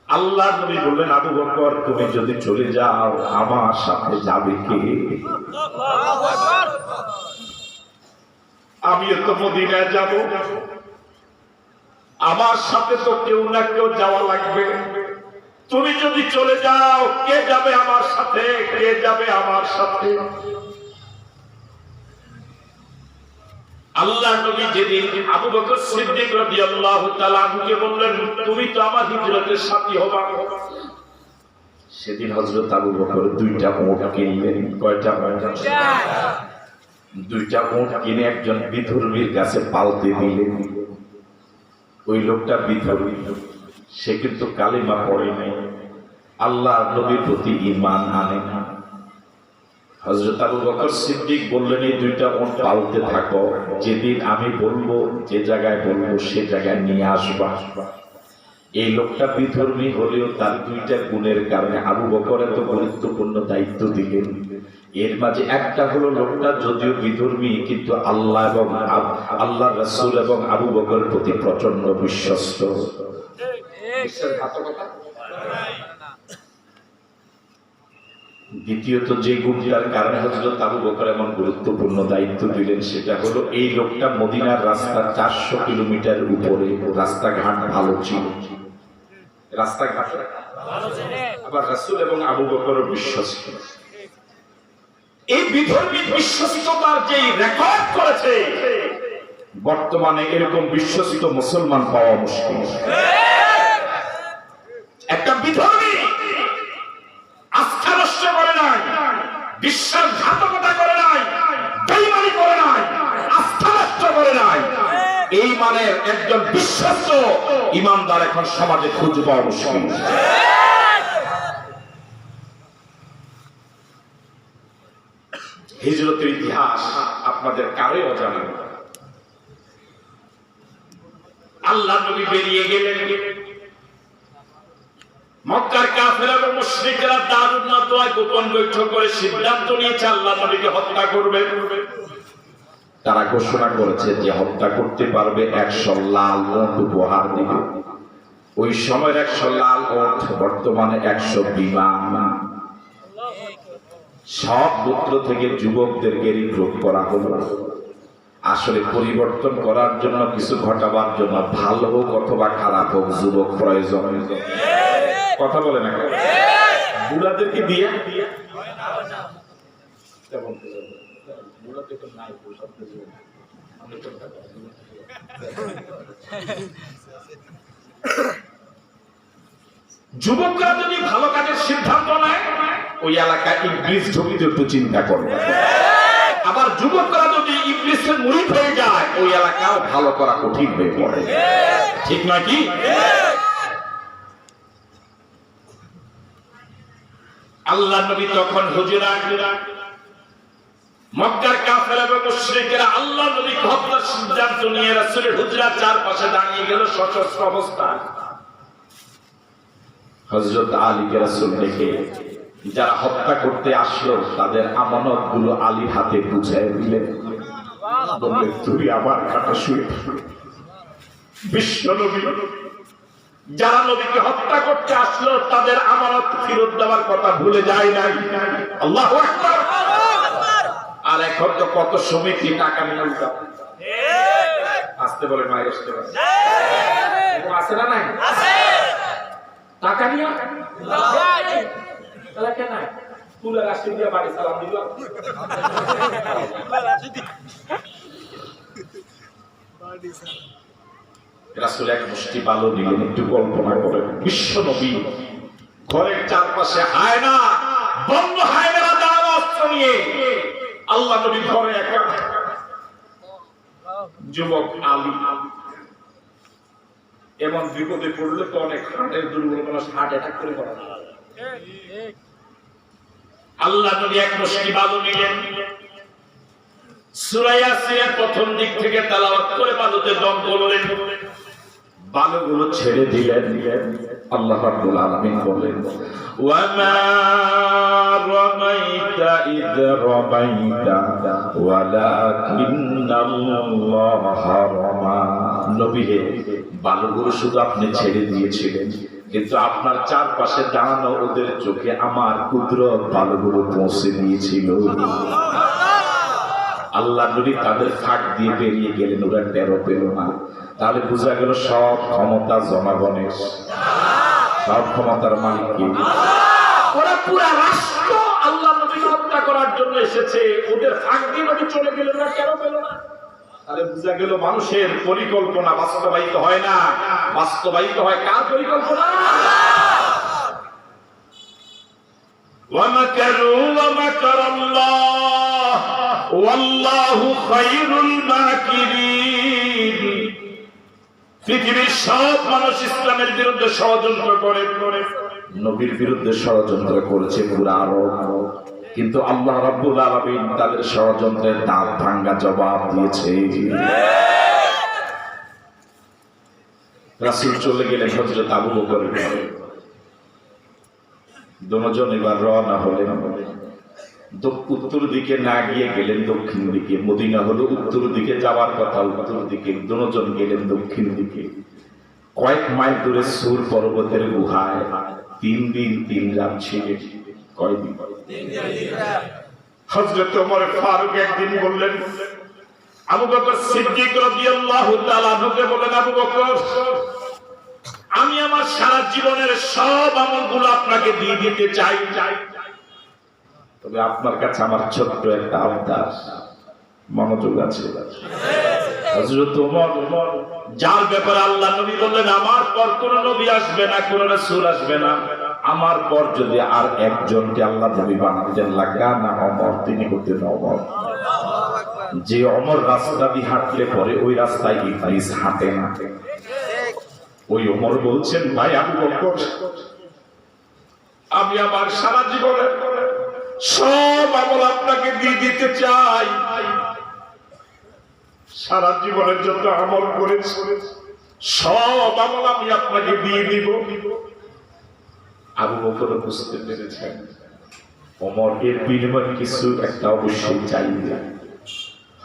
আল্লাহর নবী বললেন, আবু বকর, তুমি যদি চলে যাও আমার সাথে যাবে কে? আমিও তো মদিনায় যাব, আমার সাথে তো কেউ না কেউ যাওয়া লাগবে। তুমি যদি চলে যাও কে যাবে আমার সাথে? কে যাবে আমার সাথে? আল্লাহ নবী যেদিন আবু বকর সিদ্দিক রাদিয়াল্লাহু তাআলা আনহুকে বললেন, তুমি তো আমার হিজরতের সাথী হবা, সেদিন হযরত আবু বকর দুইটা উট কিনলেন। কয়টা? দুইটা উট কিনে একজন বিধর্মীর কাছে পালতে দিলেন। ওই লোকটা বিধর্মী, সে কিন্তু কালিমা পড়ে নাই, আল্লাহ নবীর প্রতি ঈমান আনে না। হযরত আবু বকর সিদ্দিক বললেন, এই দুইটা উট পালতে থাকো, যেদিন আমি বলবো, যে জায়গায় বলবো সে জায়গায় নিয়ে আসবা। এই লোকটা বিধর্মী হলেও তার দুইটা গুণের কারণে আবু বকর এত গুরুত্বপূর্ণ দায়িত্ব দিলেন। এর মাঝে একটা হলো, লোকটা যদিও বিধর্মী কিন্তু আল্লাহ এবং আল্লাহ রাসূল এবং আবু বকরের প্রতি প্রচন্ড বিশ্বস্ত। দ্বিতীয়ত যে গুণটার কারণে হযরত আবু বকর এমন গুরুত্বপূর্ণ দায়িত্ব দিলেন, সেটা হলো এই লোকটা মদিনার রাস্তা 400 কিলোমিটার উপরে, রাস্তাঘাট ভালো ছিল, রাস্তাঘাট আবার রাসূল এবং আবু বকরের বিশ্বস্ত। এই বিধর্মী বিশ্বস্ততার যে রেকর্ড করেছে, বর্তমানে এরকম বিশ্বস্ত মুসলমান পাওয়া মুশকিল। একটা বিধর্মী আস্থা নষ্ট করে নাই, বিশ্বাসঘাতকতা করে নাই, বেঈমানি করে নাই, আস্থা নষ্ট করে নাই, এই মানের একজন বিশ্বস্ত ইমানদার এখন সমাজে খুঁজে পাওয়া মুশকিল। হিজরতের ইতিহাস আপনাদের কারোই অজানা। আল্লাহ নবী বেরিয়ে গেলেন, মক্কার কাফের এবং মুশরিকরা দারুন নাদওয়ায় গোপন বৈঠক করে সিদ্ধান্ত নিয়েছে আল্লাহ নবীকে হত্যা করবে। তারা ঘোষণা করেছে যে হত্যা করতে পারবে 100 লাল উট উপহার দিবে। ওই সময়ের 100 লাল উট বর্তমানে 100 বিমান। সব গোত্র থেকে যুবকদেরকে রিক্রুট করা হলো। আসলে পরিবর্তন করার জন্য, কিছু ঘটাবার জন্য, ভালো হোক অথবা খারাপ হোক, যুবক প্রয়োজন। কথা বলে না, বুড়াদেরকে দিয়ে যুবকরা যদি ভালো কাজের সিদ্ধান্ত নেয় ওই এলাকায় ইবলিস ঢুকতে একটু চিন্তা করবে। আবার যুবকরা যদি ইবলিসের মুরিদ হয়ে যায় ওই এলাকাও ভালো করা কঠিন হয়ে পড়ে। ঠিক নয় কি? আল্লাহ নবী তখন হুজুরাত মক্কার কাফের এবং মুশরিকরা আল্লাহ নবীকে হত্যার সিদ্ধান্ত নিয়ে রাসূলের হুজরাত চারপাশে দাঁড়িয়ে গেল সশস্ত্র অবস্থায়। হযরত আলীকে রাসূল দেখে যারা হত্যা করতে আসলো তাদের আমানত গুলো আলীর হাতে বুঝিয়ে দিলেন। বললেন তুমি আমার কাটা শুয়ে বিশ্ব নবী যারা নবীকে হত্যা করতে আসলো তাদের আমানত ফেরত দেওয়ার কথা ভুলে যায় নাই। আল্লাহু আকবার। আর এখন তো কত সমিতি টাকা নিয়ে উঠা আসতে বলে মায়ের আসতে পারে আছে না নাই আছে টাকা নিয়ে তাহলে কেন তুলে রাষ্ট্র দিয়ে বাড়ি সালাম দিল রাসূল এক মুষ্টি বালু দিলেন। একটু কল্পনা করেন বিশ্ব নবী ঘরের চারপাশে হায়না বন্ধ হায়নারা দাঁড়ানো অস্ত্র নিয়ে আল্লাহ নবী ঘরে একা যুবক আলী এমন বিপদে পড়লে তো অনেক হার্টের দুর্বল মানুষ হার্ট অ্যাটাক করে পড়ে। আল্লাহ নবী এক মুষ্টি বালু নিলেন সূরা ইয়াসিনের প্রথম দিক থেকে তেলাওয়াত করে বালুতে দম করলেন বালুগুলো ছেড়ে দিলেন। আল্লাহ রাব্বুল আলামিন বলেন ওয়া মা রামাইতা ইয রামাইতা ওয়ালাকিন্নাল্লাহা রামা। নবী হে বালুগুলো শুধু আপনি ছেড়ে দিয়েছিলেন কিন্তু আপনার চারপাশে দাঁড়ানো ওদের চোখে আমার কুদরত বালুগুলো পৌঁছে দিয়েছিল। আল্লাহ নবী তাদের ফাঁক দিয়ে বেরিয়ে গেলেন ওরা টেরো পেল না। তাহলে বোঝা গেল সব ক্ষমতা জনগণের সব ক্ষমতার মালিক কে? ওরা পুরা রাষ্ট্র আল্লাহ নবীকে হত্যা করার জন্য এসেছে ওদের ফাঁক দিয়ে নবী চলে গেলেন না টেরো পেল না। তাহলে বোঝা গেল মানুষের পরিকল্পনা বাস্তবায়িত হয় না বাস্তবায়িত হয় কার পরিকল্পনা? وَمَكَرُوا وَمَكَرَ اللَّهُ وَاللَّهُ خَيْرُ الْمَاكِرِينَ। পৃথিবীর সব মানুষ ইসলামের বিরুদ্ধে ষড়যন্ত্র করে নবীর বিরুদ্ধে ষড়যন্ত্র করেছে পুরো আরব কিন্তু আল্লাহ রাব্বুল আলামিন তাদের ষড়যন্ত্রের দাঁত ভাঙা জবাব দিয়েছে। রাসূল চলে গেলেন হযরত আবু বকরের ঘরে। দুজন এবার রওনা হলেন উত্তর দিকে না গিয়ে গেলেন দক্ষিণ দিকে। মদিনা হলো উত্তর দিকে যাওয়ার কথা উত্তর দিকে দুজন গেলেন দক্ষিণ দিকে। কয়েক মাইল দূরে সুর পর্বতের গুহায় 3 দিন 3 রাত ছিলেন। কয়দিন? হযরত ওমর ফারুক একদিন বললেন আবু বকর সিদ্দিক রাদিয়াল্লাহু তাআলা আনহুকে বললেন আবু বকর আমি আমার সারা জীবনের সব আমলগুলো আপনাকে দিয়ে দিতে চাই তবে আপনার কাছে আমার ছোট্ট একটা আবদার মনোযোগ আছে। হযরত ওমর যার ব্যাপারে আল্লাহ নবী বললেন আমার পর কোন নবী আসবে না কোন রাসূল আসবে না আমার পর যদি আর একজনকে আল্লাহ নবী বানাতেন লাগানা ওমর তিনি হতেন ওমর। যে ওমর রাস্তা দিয়ে হাঁটলে পরে ওই রাস্তায় ইবলিস হাঁটে না। ওই ওমর বলছেন ভাই আবু বকর আমি আমার সারা জীবনের সব আমল আপনাকে দিয়ে দিতে চাই সারা জীবনের যত আমল করেছি সব আমল আমি আপনাকে দিয়ে দিব। আবু বকর বুঝতে পেরেছেন ওমর এর বিনিময়ে কিছু একটা অবশ্যই চাইবে।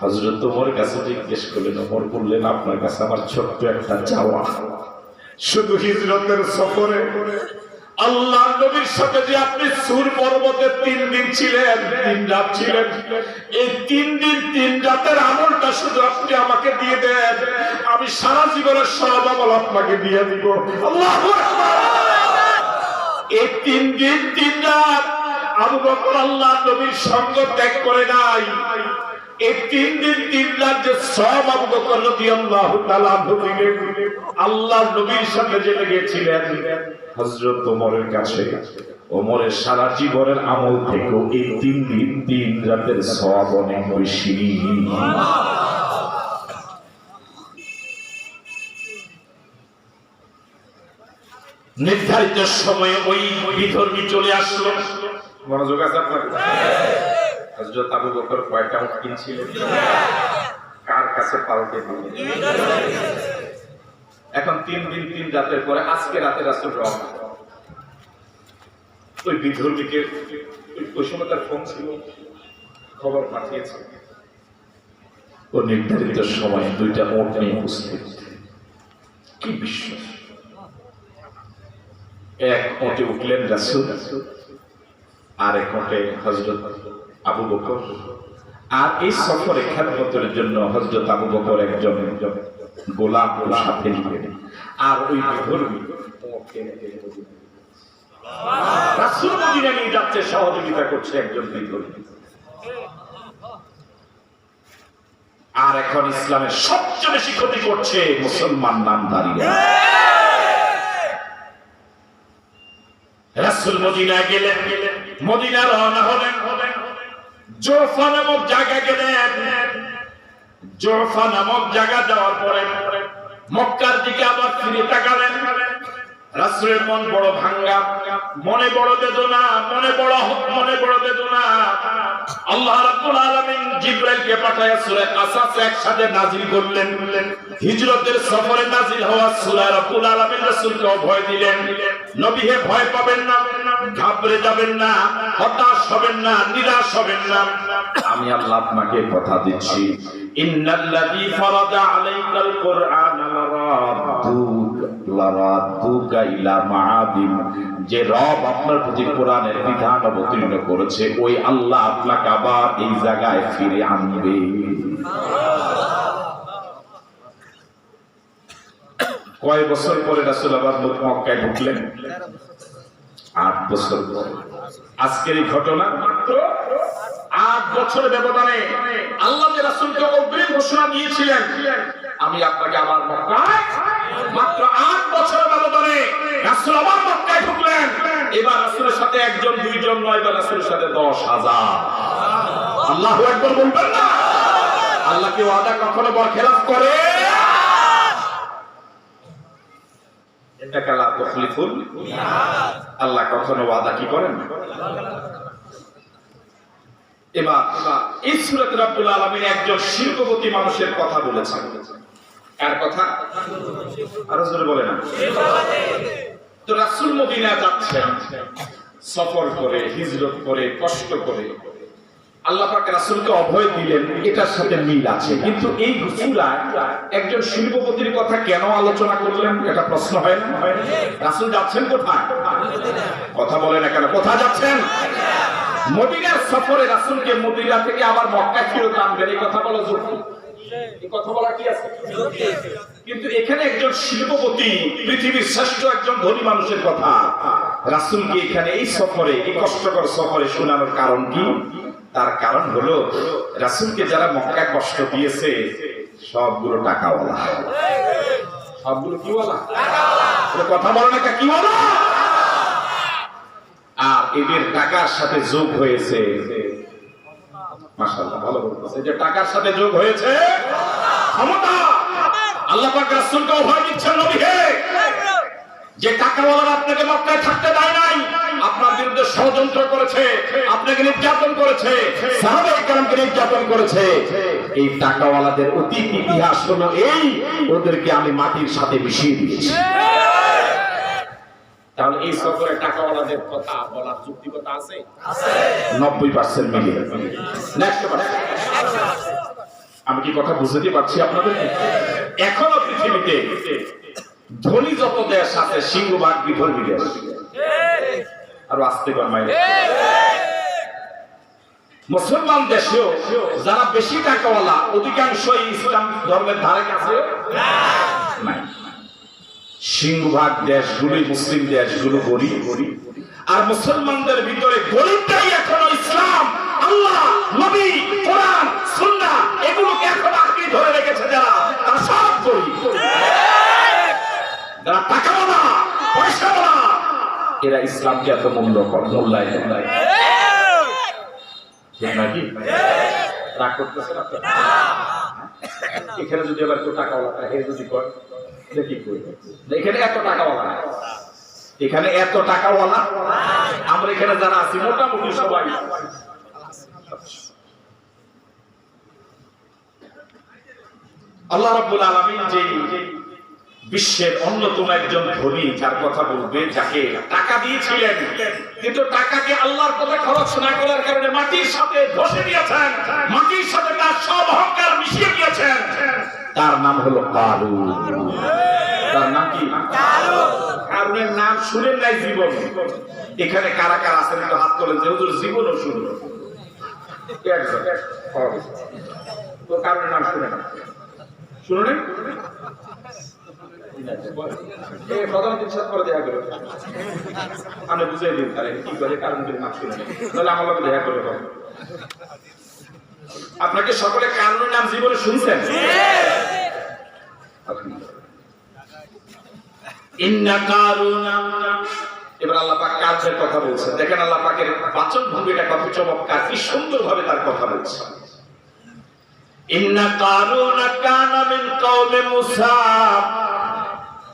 হযরত ওমর কাছে জিজ্ঞেস করলেন ওমর বললেন আপনার কাছে আমার ছোট্ট একটা চাওয়া শুধু হিজরতের সফরে আল্লাহ নবীর সাথে যে আপনি সুর পর্বতে 3 দিন ছিলেন 3 রাত ছিলেন এই 3 দিন 3 রাতের আমলটা শুধু আপনি আমাকে দিয়ে দেন আমি সারা জীবনের সব আমল আপনাকে দিয়ে দিব। আল্লাহু আকবার। এই 3 দিন 3 রাত আবু বকর আল্লাহ নবীর সঙ্গ ত্যাগ করে নাই এই 3 দিন 3 রাত যে সব আবু বকর রাদিয়াল্লাহু তাআলা দিলেন, আল্লাহর নবীর সাথে যে লেগেছিলেন হযরত ওমরের কাছে, ওমরের সারা জীবনের আমল থেকে এই 3 দিন 3 রাতের সওয়াব অনেক বেশি। নির্ধারিত সময়ে ওই বিধর্মী চলে আসলো। মনোযোগ আছে আপনার? হযরত আবু বকর কয়টা উট কিনছিলেন? কার কাছে পাল্টে দিলেন? এখন 3 দিন 3 রাতের পরে আজকে রাতে রাসূল রওনা। ওই বিধর্মীকে ওই সময় তার ফোন ছিল, খবর পাঠিয়েছে। ও নির্ধারিত সময়ে 2টা উট নিয়ে উপস্থিত। কি বিশ্বাস! এক ওটে উঠলেন রাসূল, আর এক ওটে হযরত আবু বকর। আর এই সফরে খেদমতের জন্য হযরত আবু বকর একজন গোলাম সাথে নিলেন, আর ওই বিধর্মী রাসূল মদিনা নিয়ে যাচ্ছে, সহযোগিতা করছে একজন বিধর্মী। আর এখন ইসলামের সবচেয়ে বেশি ক্ষতি করছে মুসলমান নামধারীরা। রাসূল মদিনায় গেলেন, মদিনা রওনা হলেন, জোফা নামক জায়গা গেলেন। জোফা নামক জায়গা যাওয়ার পরে মক্কার দিকে আবার ফিরে তাকালেন। রাসূলের মন বড় ভাঙ্গা, মনে বড় বেদনা, মনে বড় বেদনা। আল্লাহ রাব্বুল আলামিন জিবরাইলকে পাঠায় সূরা কাসাস একসাথে নাযিল করলেন। হিজরতের সফরে নাযিল হওয়া সূরা রাব্বুল আলামিন রাসূলকে ভয় দিলেন, নবী হে ভয় পাবেন না, ঘাবড়ে যাবেন না, হতাশ হবেন না, নিরাশ হবেন না। আমি আল্লাহ আপনাকে কথা দিচ্ছি, ইন্নাল্লাযী ফারাদা আলাইকাল কুরআনা লারাদুকা ইলা মাআদিন, যে রব আপনার প্রতি কোরআনের বিধান অবতীর্ণ করেছে, ওই আল্লাহ আপনাকে আবার এই জায়গায় ফিরে আনবে। কয় বছর পরে রাসূল আবার মক্কায় ঢুকলেন? 8 বছর পরে। আজকের এই ঘটনা মাত্র 8 বছরের ব্যবধানে আল্লাহ যে রাসূলকে অগ্রিম ঘোষণা দিয়েছিলেন, আমি আপনাকে আবার মক্কায়, মাত্র 8 বছরের ব্যবধানে রাসূল আবার মক্কায় ঢুকলেন। এবার রাসূলের সাথে একজন দুইজন নয়, এবার রাসূলের সাথে 10,000। আল্লাহু আকবার বলবেন না? আল্লাহ কি ওয়াদা কখনো বরখেলাফ করে? ইন্নাকা লা তুখলিফুল মিয়াদ। আল্লাহ কখনো ওয়াদা কি করেন? এবার এই সূরাতে রব্বুল আলামিন একজন শিল্পপতি মানুষের কথা বলেছেন। কার কথা? আরো জোরে বলেন না। তো রাসূল মদিনা যাচ্ছেন সফর করে, হিজরত করে, কষ্ট করে। আল্লাহ পাক রাসূলকে অভয় দিলেন, এটার সাথে মিল আছে। কিন্তু এই সূরায় একজন শিল্পপতির কথা কেন আলোচনা করলেন? এটা প্রশ্ন হয় না? রাসূল যাচ্ছেন কোথায়? কথা বলেন না কেন? কোথায় যাচ্ছেন? মদিনার সফরে রাসূলকে মদিনা থেকে আবার মক্কা ফিরত আনবেন, এই কথা বলা যুক্তি? এই কথা বলা কি আছে? কিন্তু এখানে একজন শিল্পপতি, পৃথিবীর শ্রেষ্ঠ একজন ধনী মানুষের কথা রাসূলকে এখানে এই সফরে, এই কষ্টকর সফরে শোনানোর কারণ কি? তার কারণ হলো রাসূলকে যারা মক্কায় কষ্ট দিয়েছে সবগুলো টাকাওয়ালা। সবগুলো কি ওয়ালা? টাকাওয়ালা। কথা বলে না কি ওয়ালা? আর এদের টাকার সাথে যোগ হয়েছে, মাশাআল্লাহ ভালো বলতেছে, যে টাকার সাথে যোগ হয়েছে ক্ষমতা। আল্লাহ পাক রাসূলকে অভয় দিচ্ছেন, নবী হে, যে টাকাওয়ালারা আপনাকে মক্কায় থাকতে দেয় নাই, আপনার বিরুদ্ধে ষড়যন্ত্র করেছে, আপনাকে নির্যাতন করেছে, সাহাবায়ে কেরামকে নির্যাতন করেছে, এই টাকাওয়ালাদের অতীত ইতিহাস হলো এই, ওদেরকে আমি মাটির সাথে মিশিয়ে দিয়েছি। তাহলে এই সফরে টাকাওয়ালাদের কথা বলার যুক্তিকতা আছে? 90% মিলিয়ে। নেক্সট কথা, আমি কি কথা বুঝতে পারছি আপনাদের? এখনো পৃথিবীতে ধনী যত দেশ আছে, সিংহভাগ বিধর্মী দেশ। আর আসতে পারমাই মুসলমান দেশেও যারা বেশি টাকাওয়ালা, অধিকাংশই ইসলাম ধর্মের ধারে কাছে নাই। সিংহভাগ দেশগুলো, মুসলিম দেশগুলো গরিব, আর মুসলমানদের ভিতরে গরিবটাই এখনো ইসলাম আল্লাহ, নবী, কোরআন, সুন্নাহ এগুলোকে এখন আঁকড়ে ধরে রেখেছে যারা, তারা সব গরিব। যারা টাকাওয়ালা, পয়সাওয়ালা, এরা ইসলামকে এত মূল্যায়ন দেয় নাকি? রাগ করতেছেন আপনারা? এখানে যদি আবার কেউ টাকাওয়ালা থাকে যদি কয় কি করবে? এখানে এত টাকাওয়ালা, এখানে এত টাকাওয়ালা, আমরা এখানে যারা আছি মোটামুটি সবাই আল্লাহ রাব্বুল আলামিন যে বিশ্বের অন্যতম একজন ধনী যার কথা বলবে, যাকে টাকা দিয়েছিলেন কিন্তু টাকাকে আল্লাহর পথে খরচ না করার কারণে মাটির সাথে ধসে দিয়েছেন, মাটির সাথে তার সব অহংকার মিশিয়ে দিয়েছেন, তার নাম হলো কারুন। তার নাম কি? কারুনের নাম শুনেন নাই জীবন? এখানে কারা কারা আছেন একটু হাত তোলেন যে হুজুর জীবনও শুনল। তো কারুনের নাম শুনে না, শুনুন আমি বুঝাই দিন তাহলে কি করে কারণের নাম শুনে তাহলে আমার লোক দেখা করে। আপনাকে সকলে কারণের নাম জীবনে শুনছেন? এবার আল্লাহ পাক কাজের কথা বলছেন। দেখেন আল্লাহ পাকের বাচন ভঙ্গিটা কত চমৎকার, কি সুন্দর ভাবে তার কথা বলছে। ইন্না কারুনা কানা মিন কওমে মুসা,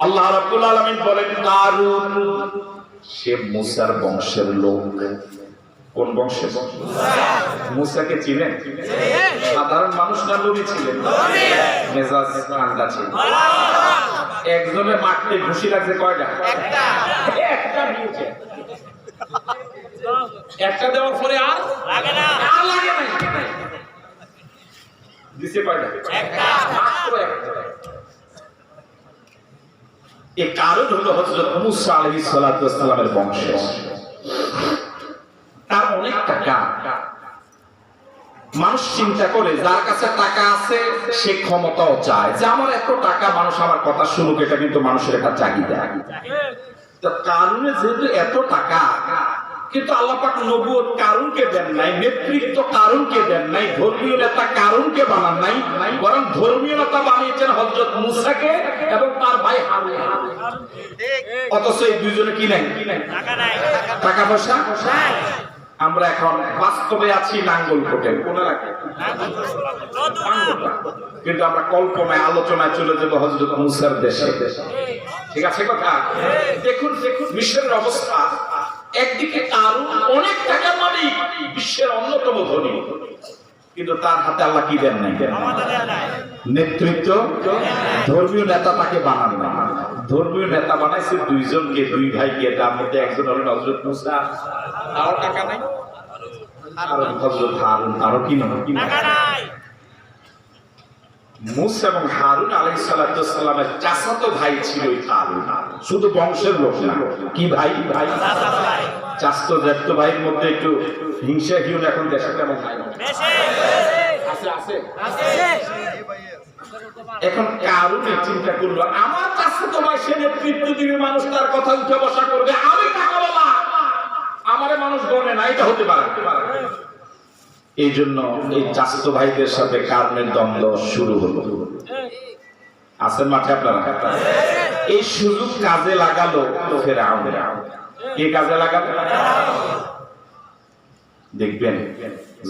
আল্লাহ রাব্বুল আলামিন বলেন কারুন সে মুসার বংশের লোক। কোন বংশের? মুসাকে চিনেন? সাধারণ মানুষ না নবী ছিলেন? মেজাজ ঠান্ডা ছিল। একজনের মাঠে ঘুষি লাগছে কয়টা? একটা দিয়েছে। একটা দেওয়ার পরে আর লাগে না, আর লাগে না। দিছে কয়টা? একটা, মাত্র একটা। এই কারণ হলো হযরত মুসা আলাইহিস সালাতু ওয়াস সালামের বংশ। তার অনেক টাকা। মানুষ চিন্তা করে যার কাছে টাকা আছে সে ক্ষমতাও চায় যে আমার এত টাকা, মানুষ আমার কথা শুনুক, এটা কিন্তু মানুষের একটা চাহিদা। তো কারণে যেহেতু এত টাকা, কিন্তু আল্লাহ পাক নবুয়ত কারুনকে দেন নাই, নেতৃত্ব কারুনকে দেন নাই, ধর্মীয় নেতা কারুনকে বানান নাই, বরং ধর্মীয় নেতা বানিয়েছেন হযরত মুসাকে এবং তার ভাই হারুন। অথচ এই দুইজনে কি নাই? টাকা পয়সা। আমরা এখন বাস্তবে আছি নাঙ্গলকোটে, কোন এলাকায়? কিন্তু আমরা কল্পনায় আলোচনায় চলে যাবো হযরত মুসার দেশে। ঠিক আছে কথা? দেখুন বিশ্বের অবস্থা। একদিকে কারুন অনেক টাকার মালিক, বিশ্বের অন্যতম ধনী, কিন্তু তার হাতে আল্লাহ কি দেন নাই? নেতৃত্ব। ধর্মীয় নেতা তাকে বানান না। ধর্মীয় নেতা বানাইছে দুইজনকে, দুই ভাইকে। তার মধ্যে একজন হলেন হযরত মুসা, তারও টাকা নাই, আর হযরত হারুন, তারও কি নাই। মুসা এবং হারুন আলাইহিস সালাতু ওয়াস সালামের চাচাতো ভাই ছিল এই কারুন। শুধু বংশের লোক না, কি ভাই? চাচাতো জ্যাঠতো ভাইয়ের মধ্যে একটু হিংসা হিউন এখন দেশে কেমন নাই? আছে। এখন কারুনে চিন্তা করলো আমার চাচাতো ভাই সে নেতৃত্ব দিবে, মানুষ তার কথা উঠে বসা করবে, আমি টাকাওয়ালা, আমারে মানুষ গণে না, এটা হতে পারে। এই জন্য এই চাচাতো ভাইদের সাথে কারণের দ্বন্দ্ব শুরু হলো। আছেন মাঠে আপনারা? এই সুযোগ কাজে লাগালো ফেরাউন। কে কাজে লাগালো? দেখবেন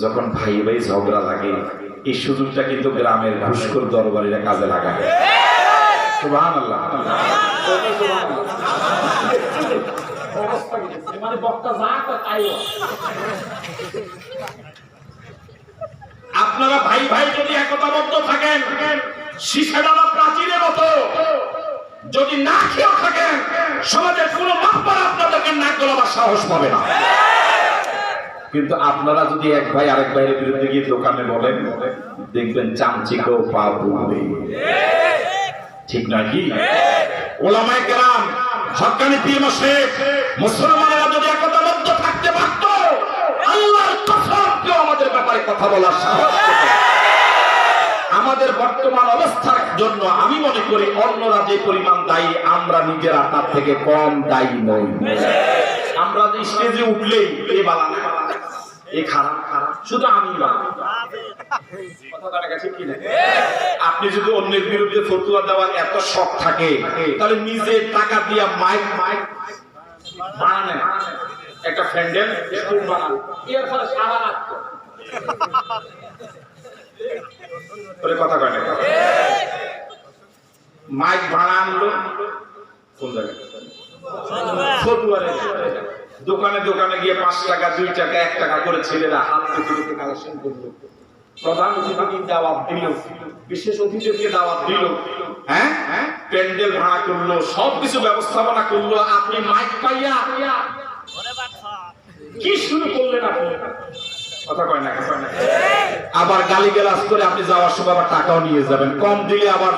যখন ভাই ভাই ঝগড়া লাগে, এই সুযোগটা কিন্তু গ্রামের ঘুষখোর দরবারীরা কাজে লাগায়। সুবহানাল্লাহ। মানে বক্তা যা কয় তাই। আপনারা ভাই ভাই যদি একতাবদ্ধ থাকেন, শিশাডালা প্রাচীরের মতো যদি না খেয়েও থাকেন, সমাজের কোনো মাপবার আপনাদেরকে নাক গলাবার সাহস পাবে না। কিন্তু আপনারা যদি এক ভাই আরেক ভাইয়ের বিরুদ্ধে গিয়ে দোকানে বলেন, দেখবেন চামচিকেও পা ভুলবে। ঠিক নাকি? ওলামায়ে কেরাম, হক্কানি পীর মাশায়েখ, মুসলমানেরা যদি একতাবদ্ধ থাকতে পারত, আল্লাহর কসম কেউ আমাদের ব্যাপারে কথা বলার সাহস পেত না। আমাদের বর্তমান অবস্থার জন্য আমি মনে করি অন্যরা যে পরিমাণ দায়ী, আমরা নিজেরা তার থেকে কম দায়ী নই। আমরা যে স্টেজে উঠলেই এ বালা না, এ খারাপ, শুধু আমি আপনি যদি অন্যের বিরুদ্ধে ফতুয়া দেওয়ার এত শখ থাকে তাহলে নিজের টাকা দিয়ে মাইক বানান, একটা ফ্যান্ডেল স্কুল বানান, এর ফলে সারা রাত কথা কয় না মাইক বানানো কোন জায়গায় দোকানে দোকানে গিয়ে 5 টাকা 2 টাকা 1 টাকা করে ছেলেরা হাত পেতে কালেকশন করলো, প্রধান অতিথিকে দাওয়াত দিল, বিশেষ অতিথিকে দাওয়াত দিল, হ্যাঁ প্যান্ডেল ভাড়া করলো, সবকিছু ব্যবস্থাপনা করলো, আপনি মাইক পাইয়া কি শুরু করলেন? আপনি কথা কয় না আবার গালিগালাজ করে আপনি যাওয়ার সময় আবার টাকাও নিয়ে যাবেন, কম দিলে আবার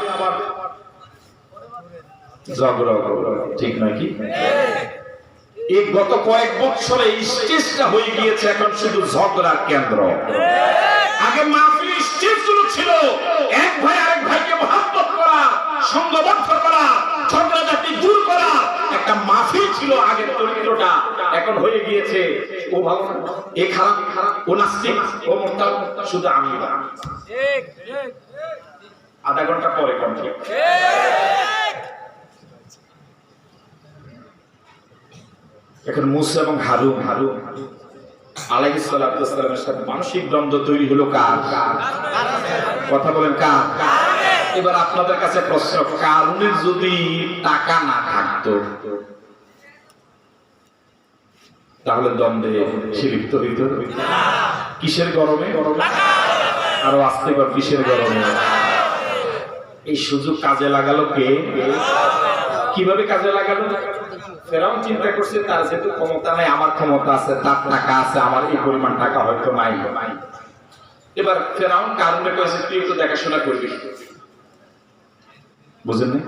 ঝগড়া, ঠিক নয় কি? এই গত কয়েক বছরে স্টেজটা হয়ে গিয়েছে এখন শুধু ঝগড়ার কেন্দ্র। আগে মাহফিল স্টেজগুলো ছিল এক ভাই আরেক ভাইকে মহব্বত করা, সংঘবদ্ধ করা, ঝগড়াঝাটি দূর করা, একটা মাহফিল ছিল আগের চরিত্রটা। এখন হয়ে গিয়েছে ও ভালো না, এ খারাপ, ও নাস্তিক, ও মুরতাদ, শুধু আমি। আধা ঘন্টা পরে কোন ঠিক এখন মুসা এবং হারুন আলাইহিস সালামের সাথে মানসিক দ্বন্দ্ব তৈরি হলো কার? কথা বলেন কার? এবার আপনাদের কাছে প্রশ্ন, কারুনের যদি টাকা না থাকতো তাহলে দ্বন্দ্বে সে লিপ্ত হইত? কিসের গরমে? আরো আসতে পার কিসের গরমে? এই সুযোগ কাজে লাগালো কে? কিভাবে কাজে লাগালো? ফেরাউন চিন্তা করছে তার যেহেতু ক্ষমতা নাই, আমার ক্ষমতা আছে, তার টাকা আছে, আমার এই পরিমাণ টাকা হয়তো নাই। এবার ফেরাউন কারণে কয়েছে তুই একটু দেখাশোনা করবি, বুঝেন না?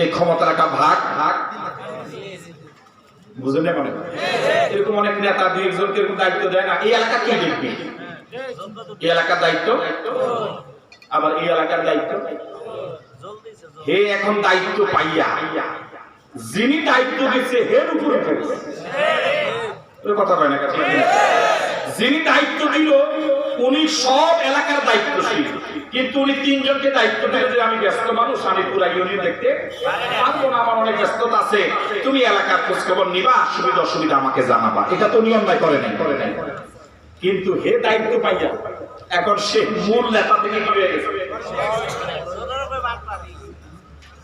এই ক্ষমতা রাখা ভাগ বুঝেন না? মানে এরকম অনেক নেতা 2-1জনকে এরকম দায়িত্ব দেয় না, এই এলাকা কে দেখবি, এই এলাকার দায়িত্ব, আবার এই এলাকার দায়িত্ব। হে এখন দায়িত্ব পাইয়া যিনি দায়িত্ব দিচ্ছে হের উপরে কথা কয় না, যিনি দায়িত্ব দিল উনি সব এলাকার দায়িত্বশীল, কিন্তু উনি 3জনকে দায়িত্ব দিল যে আমি ব্যস্ত মানুষ, আমি পুরা ইউনিয়ন দেখতে পারবো না, আমার অনেক ব্যস্ততা আছে, তুমি এলাকার খোঁজ খবর নিবা, সুবিধা অসুবিধা আমাকে জানাবা। এটা তো নিয়ম নাই, করে নাই। কিন্তু হে দায়িত্ব পাইয়া এখন সে মূল নেতা থেকে কি হয়ে গেছে?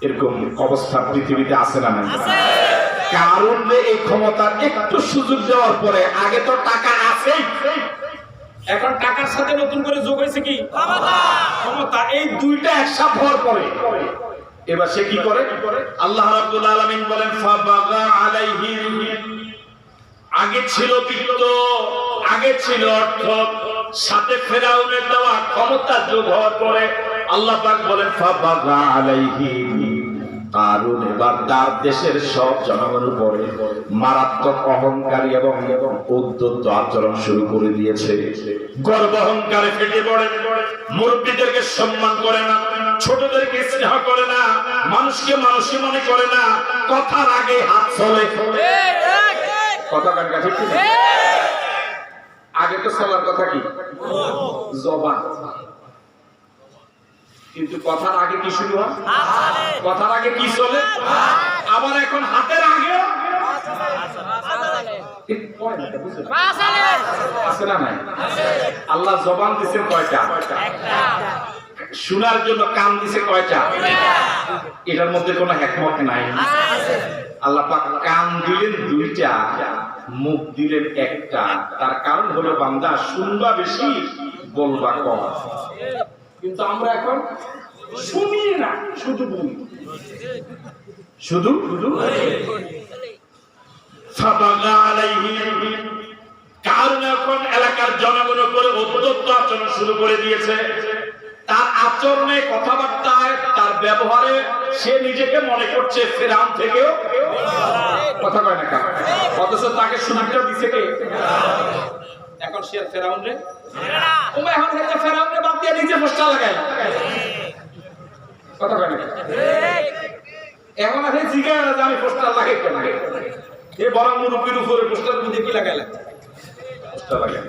এরকম অবস্থা পৃথিবীতে আছে না? কারণ এই ক্ষমতার একটু সুযোগ দেওয়ার পরে, আগে তো টাকা আছে, এখন টাকার সাথে নতুন করে যোগ হয়েছে কি ক্ষমতা, এই দুইটা একসাথে হওয়ার পরে এবার সে কি করে? আল্লাহ রাব্বুল আলামিন বলেন ফাবাগা আলাইহিম, আগে ছিল বিত্ত, আগে ছিল অর্থ, সাথে ফেরাউনের দেওয়া ক্ষমতা যোগ হওয়ার পরে আল্লাহ পাক বলেন ফাবাগা আলাইহিম, কারণ এবার তার দেশের সব জনগণের উপরে মারাত্মক অহংকারী এবং উদ্ধত আচরণ শুরু করে দিয়েছে। গর্ব অহংকারে ফেটে পড়ে, মুরব্বীদেরকে সম্মান করে না, ছোটদেরকে স্নেহ করে না, মানুষকে মানুষই মনে করে না, কথার আগে হাত চলে। কথা কার কাছে ঠিক? আগে তো চলার কথা কি জবান, কিন্তু কথার আগে কি শুরু হয়? কথার আগে কি চলে? আবার এখন হাতের আগে আছে না নাই? আল্লাহ জবান দিছে কয়টা? শোনার জন্য কান দিছে কয়টা? এটার মধ্যে কোনো হিকমত নাই। আল্লাহ পাক কান দিলেন 2টা, মুখ দিলেন 1টা। তার কারণ হলো বান্দা শুনবা বেশি, বলবা কম। কিন্তু আমরা এখন শুনি না, শুধু বলি, শুধু কারণ এখন এলাকার জনগণের উপরে উদ্ধত আচরণ শুরু করে দিয়েছে। তার আচরণে, কথাবার্তায়, তার ব্যবহারে সে নিজেকে মনে করছে ফেরাউন থেকেও কথা কয় না কার, অথচ তাকে সুযোগটা দিছে কে? এখন সে ফেরাউন রে এখন ফেরাউন রে বাদ দিয়ে নিজে পোস্টার লাগায় কথা কয় না। এখন আছে জিজ্ঞাসা যে আমি পোস্টার লাগাই কেন? এ বড় মুরব্বীর উপরে পোস্টার মধ্যে কি লাগাইলা? পোস্টার লাগাই।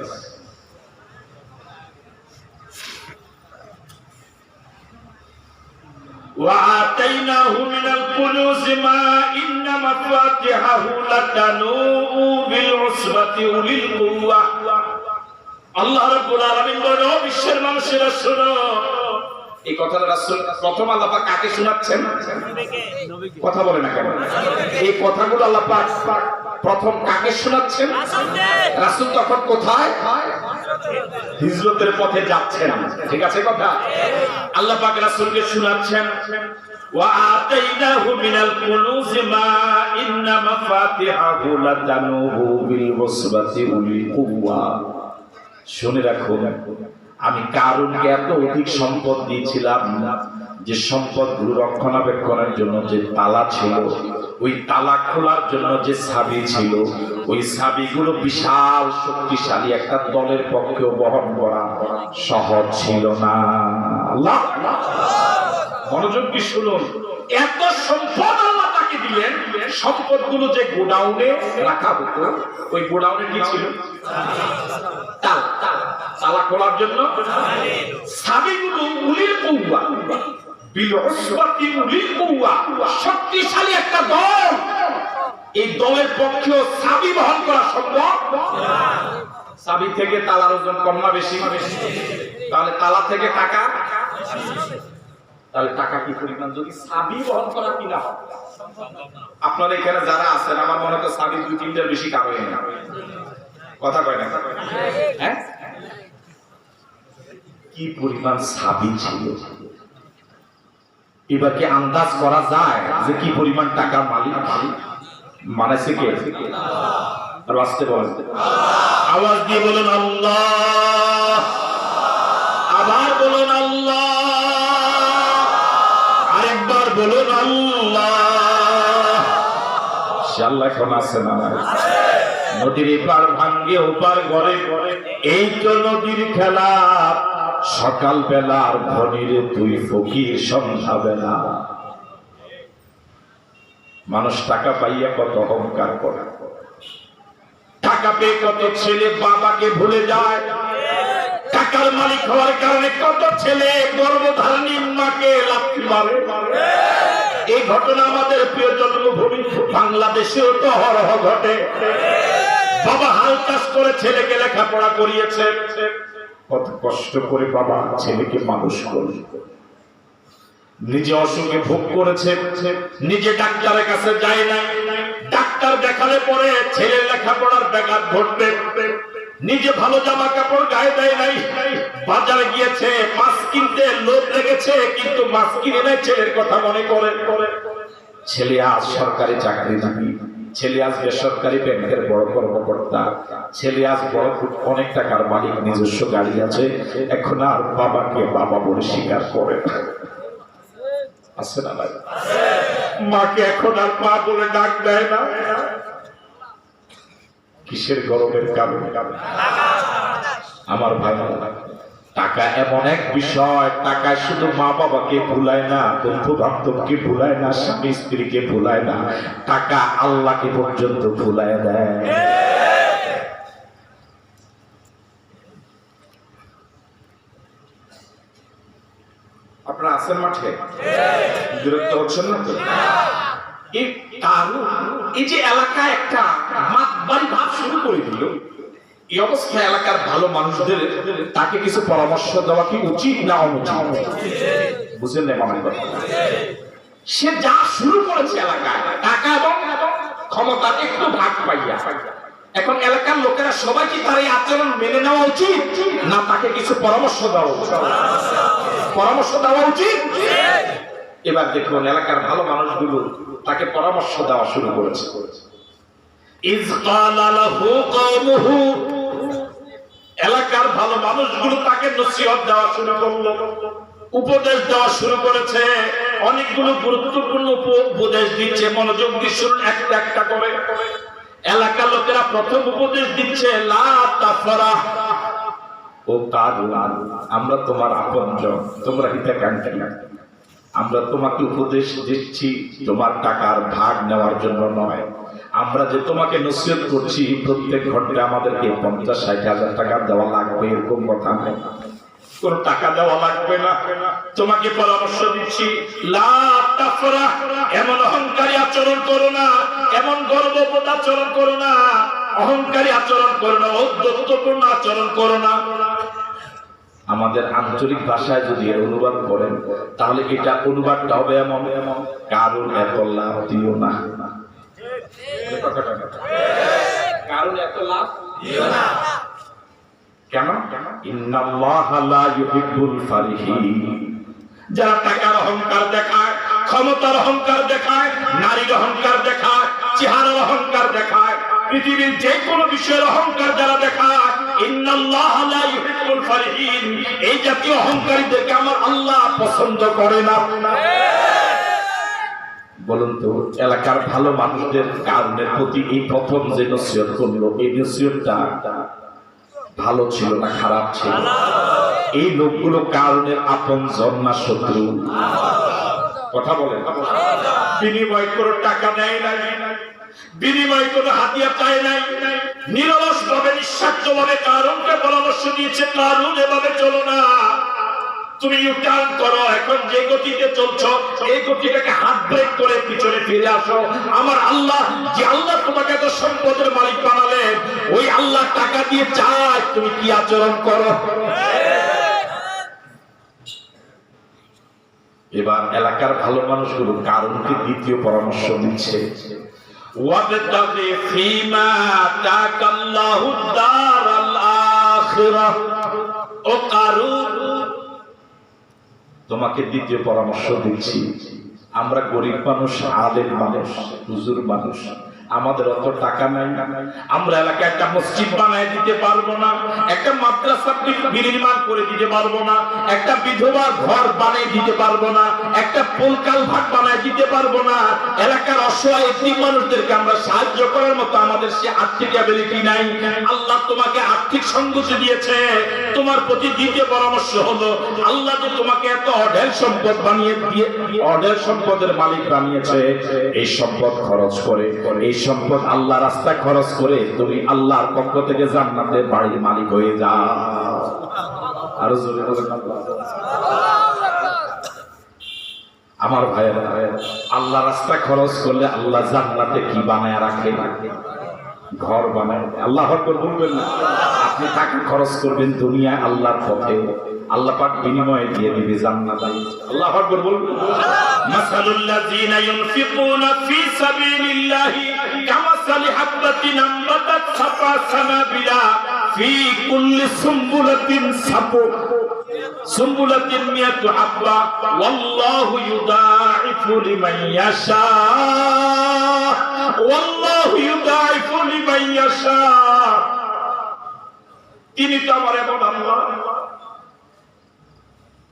وآتيناه من الكنوز ما إن مفاتحه لتنوء بالعصبة أولي القوة আল্লাহ রাব্বুল আলামিন বলেন ও বিশ্বের মানুষেরা শোনো এই কথাটা রাসূল প্রথম আল্লাহ পাক কাকে শোনাচ্ছেন কথা বলে না কেন এই কথাগুলো আল্লাহ পাক প্রথম কাকে শোনাচ্ছেন রাসূল তখন কোথায় হিজরতের পথে যাচ্ছেন ঠিক আছে কথা আল্লাহ পাক রাসূলকে শোনাচ্ছেন ওয়া আতাইনাহু মিনাল কুনুজ মা ইন্না মাফাতিহাহু লাতানুহু বিল উসবাতি উলিল কুওয়া শুনে রাখো আমি কারুনকে এত অধিক সম্পদ দিয়েছিলাম যে সম্পদগুলো রক্ষণাবেক্ষণের জন্য যে তালা ছিল ওই তালা খোলার জন্য যে চাবি ছিল ওই চাবিগুলো বিশাল শক্তিশালী একটা দলের পক্ষেও বহন করা সহজ ছিল না আল্লাহ মনোযোগ দিয়ে শুনুন এত সম্পদ আল্লাহ তাকে দিলেন সম্পদগুলো যে গোডাউনে রাখা হতো ওই গোডাউনে কি ছিল তালা খোলার জন্য চাবিগুলো উলিল কুওয়া বিল উসবাতি উলিল কুওয়া শক্তিশালী একটা দল এই দলের পক্ষেও চাবি বহন করা সম্ভব চাবি থেকে তালার ওজন কম না বেশি তাহলে তালা থেকে টাকা তাহলে টাকা কি পরিমাণ যদি চাবি বহন করা কিনা হয় আপনারা এখানে যারা আছেন আমার মনে হয় চাবি 2-3টার বেশি কাম হয় না কথা কয় না হ্যাঁ কি পরিমাণ চাবি ছিল এবার কি আন্দাজ করা যায় যে কি পরিমাণ টাকার মালিক মানে সে কে আর আসতে বলেন আওয়াজ দিয়ে বলুন আল্লাহ আবার বলুন আল্লাহ আরেকবার বলুন আল্লাহ আল্লাহ এখন আছে না নদীর এপার ভাঙ্গে ওপার গড়ে এই তো নদীর খেলা সকাল বেলার ধনীরে তুই ফকির সন্ধ্যা বেলা মানুষ টাকা পাইয়া কত অহংকার করে টাকা পেয়ে কত ছেলে বাবাকে ভুলে যায় টাকার মালিক হওয়ার কারণে কত ছেলে গর্ভধারিণী মাকে লাথি মারে এই ঘটনা আমাদের প্রিয় জন্মভূমি বাংলাদেশেও তো হরহ ঘটে বাবা হাল চাষ করে ছেলেকে লেখাপড়া করিয়েছে কত কষ্ট করে বাবা ছেলেকে মানুষ করে নিজে অসুখে ভোগ করেছে নিজে ডাক্তারের কাছে যায় না ডাক্তার দেখালে পরে ছেলের লেখাপড়ার ব্যাঘাত ঘটবে নিজে ভালো জামা কাপড় গায়ে দেয় নাই বাজারে গিয়েছে মাছ কিনতে লোভ লেগেছে কিন্তু মাছ কিনে নাই ছেলের কথা মনে করে ছেলে আজ সরকারি চাকরিজীবী ছেলে আজ বেসরকারি ব্যাংকের বড় কর্মকর্তা ছেলে আজ বড় অনেক টাকার মালিক নিজস্ব গাড়ি আছে এখন আর বাবাকে বাবা বলে স্বীকার করে আছে না ভাই মাকে এখন আর মা বলে ডাক দেয় না কিসের গরমের কারণে আমার ভাই টাকা এমন এক বিষয় টাকা শুধু মা বাবাকে ভুলায় না বন্ধু বান্ধবকে ভুলায় না স্বামী স্ত্রীকে ভুলায় না টাকা আল্লাহকে পর্যন্ত ভুলায় দেয় আপনারা আছেন মাঠে বিরক্ত হচ্ছেন না তো এই যে এলাকায় একটা মাতবাড়ি ভাব শুরু করে দিল এই অবস্থায় এলাকার ভালো মানুষদের তাকে কিছু পরামর্শ দেওয়া কি উচিত না অনুচিত বুঝলেন না আমার কথা সে যা শুরু করেছে এলাকায় টাকা এবং ক্ষমতা একটু ভাগ পাইয়া এখন এলাকার লোকেরা সবাই কি তার এই আচরণ মেনে নেওয়া উচিত না তাকে কিছু পরামর্শ দেওয়া উচিত পরামর্শ দেওয়া উচিত এবার দেখুন এলাকার ভালো মানুষগুলো তাকে পরামর্শ দেওয়া শুরু করেছে এলাকার ভালো মানুষগুলো তাকে নসিহত দেওয়া শুরু করলো উপদেশ দেওয়া শুরু করেছে অনেকগুলো গুরুত্বপূর্ণ উপদেশ দিচ্ছে মনোযোগ দিয়ে শুনুন একটা একটা করে এলাকার লোকেরা প্রথম উপদেশ দিচ্ছে লা তাফরাহ ও কারুন আমরা তোমার আপনজন তোমরা হিতাকাঙ্ক্ষী আমরা তোমাকে উপদেশ দিচ্ছি তোমার টাকার ভাগ নেওয়ার জন্য নয় আমরা যে তোমাকে নসিহত করছি প্রত্যেক ঘন্টায় আমাদেরকে 50-60 হাজার টাকা দেওয়া লাগবে এরকম কথা নয় কোন টাকা দেওয়া লাগবে না। তোমাকে পরামর্শ দিচ্ছি, লা তাফরাহ, এমন অহংকারী আচরণ করো না, এমন গর্ববোধ আচরণ করো না, অহংকারী আচরণ করো না, ঔদ্ধত্যপূর্ণ আচরণ করো না। আমাদের আঞ্চলিক ভাষায় যদি অনুবাদ করেন তাহলে এটা অনুবাদটা হবে এমন, কারণ এত লাভ দিও না। কারণ এত লাভ দিও না কেন? ইন্নাল্লাহা লা ইউহিব্বুল ফারিহিন। যারা টাকার অহংকার দেখায়, ক্ষমতার অহংকার দেখায়, নারীর অহংকার দেখায়, চেহারার অহংকার দেখায়, পৃথিবীর যে কোনো বিষয়ের অহংকার যারা দেখায়, ইন্নাল্লাহা লা ইউহিব্বুল ফারিহিন, এই জাতীয় অহংকারীদেরকে আমার আল্লাহ পছন্দ করে না। বলুন তো, এলাকার ভালো মানুষদের কারণের প্রতি এই প্রথম যে নসিহত করলো, এই নসিহতটা ভালো ছিল না খারাপ ছিল? এই লোকগুলো কারণের আপনজন না শত্রু? কথা বলেন। বিনিময় করে টাকা নেয় নাই, বিনিময় করে হাতিয়ার চায় নাই, নিরলস ভাবে নিঃস্বার্থ ভাবে কারণকে পরামর্শ দিয়েছে, কারণ এভাবে চলো না, তুমি ইউটার্ন করো, এখন যে গতিতে চলছো এই গতিটাকে হাত ব্রেক করে পিছনে ফিরে আসো। আমার আল্লাহ, যে আল্লাহ তোমাকে এত সম্পদের মালিক বানালেন, ওই আল্লাহ টাকা দিয়ে চায় তুমি কি আচরণ করো। এবার এলাকার ভালো মানুষগুলো কারণকে দ্বিতীয় পরামর্শ দিচ্ছে, ওয়াবতাগি ফীমা তাকাল্লাহু দারাল আখিরাহ। ও কারণ, তোমাকে দ্বিতীয় পরামর্শ দিচ্ছি, আমরা গরিব মানুষ, আলেম মানুষ, হুজুর মানুষ, আমাদের অত টাকা নাই, আমরা এলাকায় একটা মসজিদ বানায় দিতে পারবো না, একটা মাদ্রাসা নির্মাণ করে দিতে পারবো না, একটা বিধবা ঘর বানিয়ে দিতে পারবো না, একটা পোলকাল ভাট বানায় দিতে পারবো না, এলাকার অসহায় এতিম মানুষদেরকে আমরা সাহায্য করার মতো আমাদের সে আর্থিক অ্যাবিলিটি নাই। আল্লাহ তোমাকে আর্থিক সঙ্গতি দিয়েছে, তোমার প্রতি দ্বিতীয় পরামর্শ হলো, আল্লাহ যে তোমাকে এত অঢেল সম্পদ বানিয়ে দিয়ে, অঢেল সম্পদের মালিক বানিয়েছে, এই সম্পদ খরচ করে, এই সম্পদ আল্লাহ রাস্তায় খরচ করে তুমি আল্লাহর পক্ষ থেকে জান্নাতের বাড়ির মালিক হয়ে যাও। আরো জোরে বলেন আমার ভাইয়েরা, আল্লাহ রাস্তায় খরচ করলে আল্লাহ জান্নাতে কি বানায় রাখে? ঘর বানায়। আল্লাহ আকবার বলবেন না? আপনি টাকা খরচ করবেন দুনিয়ায় আল্লাহর পথে, আল্লাহ পাক বিনিময়ে দিয়ে দিবে জান্নাত। আল্লাহ আকবার বলবেন। মাসালুল লাযিনা ইউনফিকুনা ফি সাবিলিল্লাহি কামাসালি হাববাতিন আমবাতাত সাফা সানাবিলা ফি কুল্লি সুম্বুলাতিন সুম্বুলাতিন মিয়াতু হাব্বা ওয়াল্লাহু ইউদাইফু লিমান ইয়াশা, ওয়াল্লাহু ইউদাইফু লিমান ইয়াশা। তিনি তো আমার এমন আল্লাহ,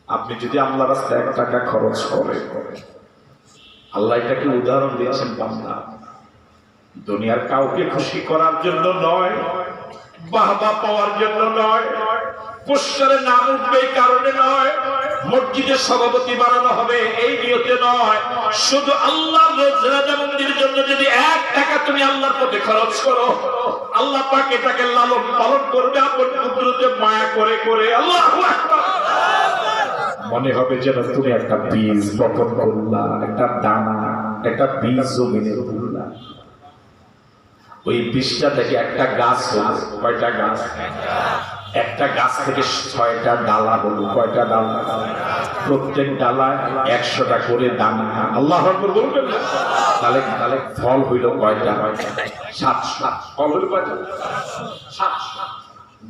আপনি যদি আল্লাহ রাস্তায় 1 টাকা খরচ করেন, আল্লাহ এটাকে উদাহরণ দিয়েছেন বান্দা, দুনিয়ার কাউকে খুশি করার জন্য নয়, বাহবা পাওয়ার জন্য নয়, পোস্টারে নাম উঠবে এই কারণে নয়, মসজিদের সভাপতি বানানো হবে এই নিয়তে নয়, শুধু আল্লাহর রোজা মন্দিরের জন্য যদি 1 টাকা তুমি আল্লাহর পথে খরচ করো, আল্লাহ পাক এটাকে লালন পালন করবে আপন কুদরতে মায়া করে করে। আল্লাহু আকবার। মনে হবে যেন তুমি একটা বীজ বপন করলা, একটা দানা, একটা বীজ জমিনে তুললা, ওই বীজটা থেকে একটা গাছ হলো। কয়টা গাছ? একটা গাছ থেকে 6টা ডালা হলো। কয়টা ডালা? প্রত্যেক ডালায় 100টা করে দানা। আল্লাহু আকবার বলবেন। তাহলে ফল হইল কয়টা? 700। ফল হইল কয়টা? 700।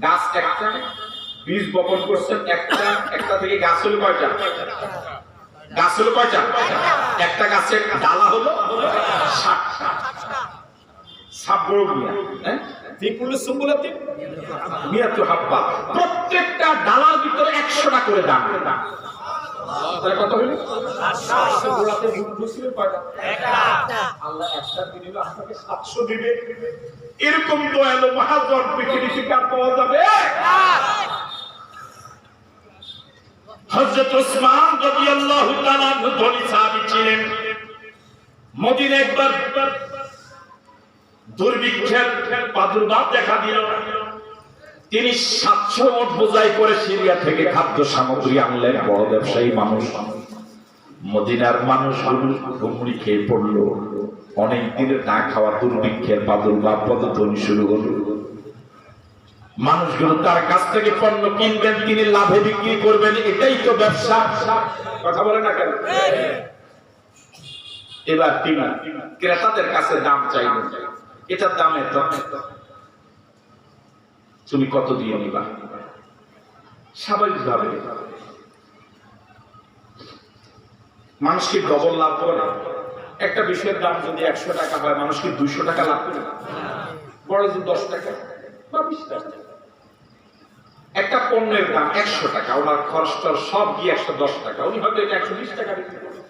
গাছ একটা, বীজ বপন করছেন একটা থেকে গাছ হলো কয়টা? গাছ হলো কয়টা? একটা গাছের ডালা হলো 7টা। প্রত্যেকটা ডালার ভিতরে 100টা করে দানা। কত হইল? 700 দিবে। এরকম দয়ালু মহাজন পৃথিবী থেকে আর পাওয়া যাবে? হযরত ওসমান রাদিয়াল্লাহু তাআলা ধনী সাহাবী ছিলেন। মদিনায় একবার দুর্ভিক্ষের প্রাদুর্ভাব দেখা দিল। তিনি 700 উট বোঝাই করে সিরিয়া থেকে খাদ্য সামগ্রী আনলেন। বড় ব্যবসায়ী মানুষ। মদিনার মানুষগুলো হুমড়ি খেয়ে পড়লো। অনেক দিনের না খাওয়া দুর্ভিক্ষের প্রাদুর্ভাব পদধ্বনি শুরু হলো। মানুষগুলো তার কাছ থেকে পণ্য কিনবেন, তিনি লাভে বিক্রি করবেন, এটাই তো ব্যবসা। কথা বলে না কেন? এবার তিনি ক্রেতাদের কাছে দাম চাইবেন, এটার দাম এত, তুমি কত দিয়ে নিবা? স্বাভাবিকভাবে মানুষ কি ডবল লাভ করে? একটা বিষয়ের দাম যদি 100 টাকা হয়, মানুষ কি 200 টাকা লাভ করে? বড় যে 10 টাকা বা 20 টাকা। একটা পণ্যের দাম 100 টাকা, ওনার খরচ সব দিয়ে 110 টাকা, উনি হয়তো এটা 120 টাকা বিক্রি করবে,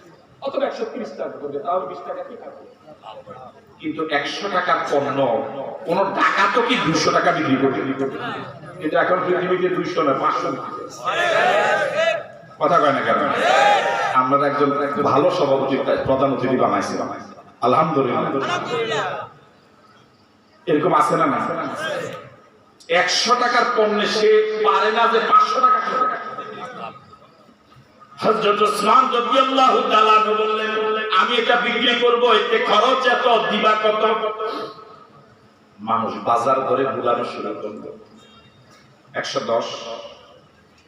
অথবা 130 টাকা করবে, তাহলে 20 টাকা কি খাবে? কিন্তু 100 টাকার পণ্য কোন টাকা তো কি 200 টাকা বিক্রি করবে? কিন্তু এখন পৃথিবীতে 200 না 500। কথা কয় না কেন? আমরা একজন ভালো সভাপতি প্রধান অতিথি বানাইছিলাম, আলহামদুলিল্লাহ। এরকম আছে না? না, 100 টাকার পণ্যে সে পারে না যে 500 টাকা খাবে। হযরত ওসমান রাদিয়াল্লাহু তাআলা বললেন, আমি এটা বিক্রি করব, এতে খরচ এত, দিবা কত? মানুষ বাজার করে বুলানো শুরু করলো। 110।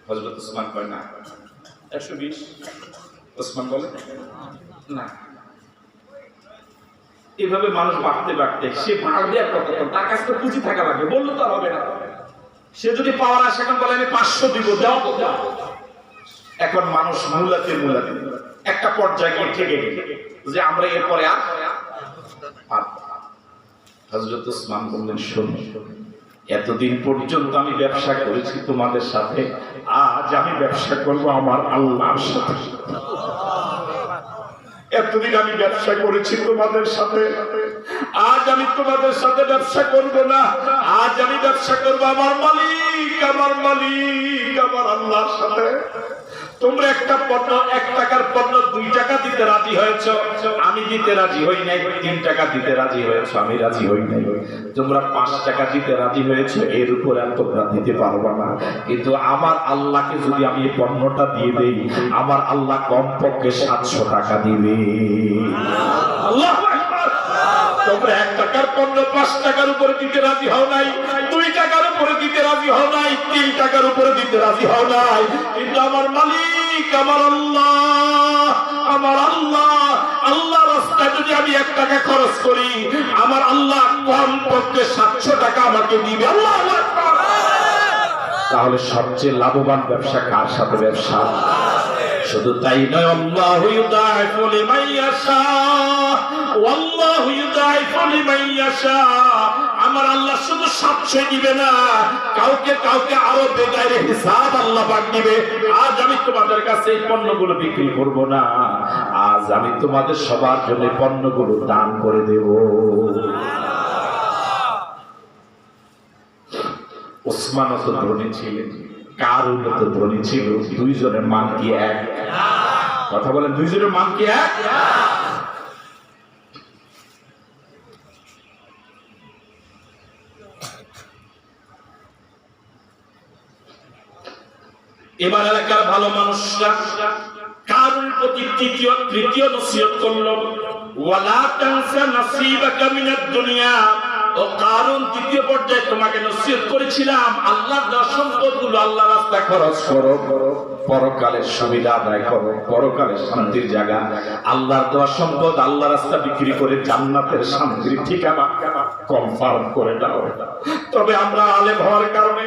হযরত ওসমান কয় না, 120। ওসমান বলে না। এভাবে মানুষ বাড়তে বাড়তে সে বাড়বে আর কত? তার কাছে তো পুঁজি থাকা লাগে, বললো তো হবে না। সে যদি পাওয়ার আসে, এখন বলে আমি 500 দিব, দাও তো দাও। এখন মানুষ মূলাতে একটা পর্যায়ে গিয়ে ঠেকে গেল যে আমরা এরপরে আর। হযরত ওসমান বললেন, শোনো, এতদিন পর্যন্ত আমি ব্যবসা করেছি তোমাদের সাথে, আজ আমি ব্যবসা করব আমার আল্লাহর সাথে। এতদিন আমি ব্যবসা করেছি তোমাদের সাথে, আজ আমি তোমাদের সাথে ব্যবসা করব না, আজ আমি ব্যবসা করব আমার মালিক, আমার আল্লাহর সাথে। তোমরা একটা পণ্য 1 টাকার পণ্য 2 টাকা দিতে রাজি হয়েছ, আমি দিতে রাজি হই নাই। 3 টাকা দিতে রাজি হয়েছ, আমি রাজি হই নাই। তোমরা 5 টাকা দিতে রাজি হয়েছ, এর উপর আর তোমরা দিতে পারবা না। কিন্তু আমার আল্লাহকে যদি আমি এই পণ্যটা দিয়ে দেই, আমার আল্লাহ কমপক্ষে 700 টাকা দিবে। আল্লাহু আকবার। তোমরা 1 টাকার পণ্য 5 টাকার উপরে দিতে রাজি হও নাই, 2 টাকার উপরে দিতে রাজি হও নাই, 3 টাকার উপরে দিতে রাজি হও নাই। কিন্তু আমার মালিক, আমার আল্লাহ রাস্তায় যদি আমি 1 টাকা খরচ করি, আমার আল্লাহ কমপক্ষে 700 টাকা আমাকে দিবে। আল্লাহু আকবার। তাহলে সবচেয়ে লাভবান ব্যবসা কার সাথে? ব্যবসা। শুধু তাই নয়, আল্লাহু ইউদাইফু লিমান ইয়াশা, ওয়াল্লাহু ইউদাইফু লিমান ইয়াশা। আমার আল্লাহ শুধু 700 দিবে না, কাউকে আরো বেগাইরে হিসাব আল্লাহ পাক দিবে। আজ আমি তোমাদের কাছে এই পণ্যগুলো বিক্রি করব না, আজ আমি তোমাদের সবার জন্য পণ্যগুলো দান করে দেব। ওসমান তো ধনী ছিলেন, কারুন তো ধনী ছিল, দুইজনের মান কি এক? কথা বলেন, দুইজনের মান কি এক? এবার এলাকার ভালো মানুষরা কারুর প্রতি তৃতীয় নসিহত করল, ওয়ালা তানসা নাসিবাকা মিনাদ দুনিয়া। ও কারুন, দ্বিতীয় পর্যায়ে তোমাকে নসিহত করেছিলাম, আল্লাহর দেওয়া সম্পদগুলো আল্লাহর রাস্তায় খরচ করো, পরকালের সুবিধা আদায় করো, পরকালের শান্তির জায়গা। আল্লাহর দেওয়া সম্পদ আল্লাহর রাস্তা বিক্রি করে জান্নাতের শান্তির ঠিকানা কনফার্ম করে দাও। তবে আমরা আলেম হওয়ার কারণে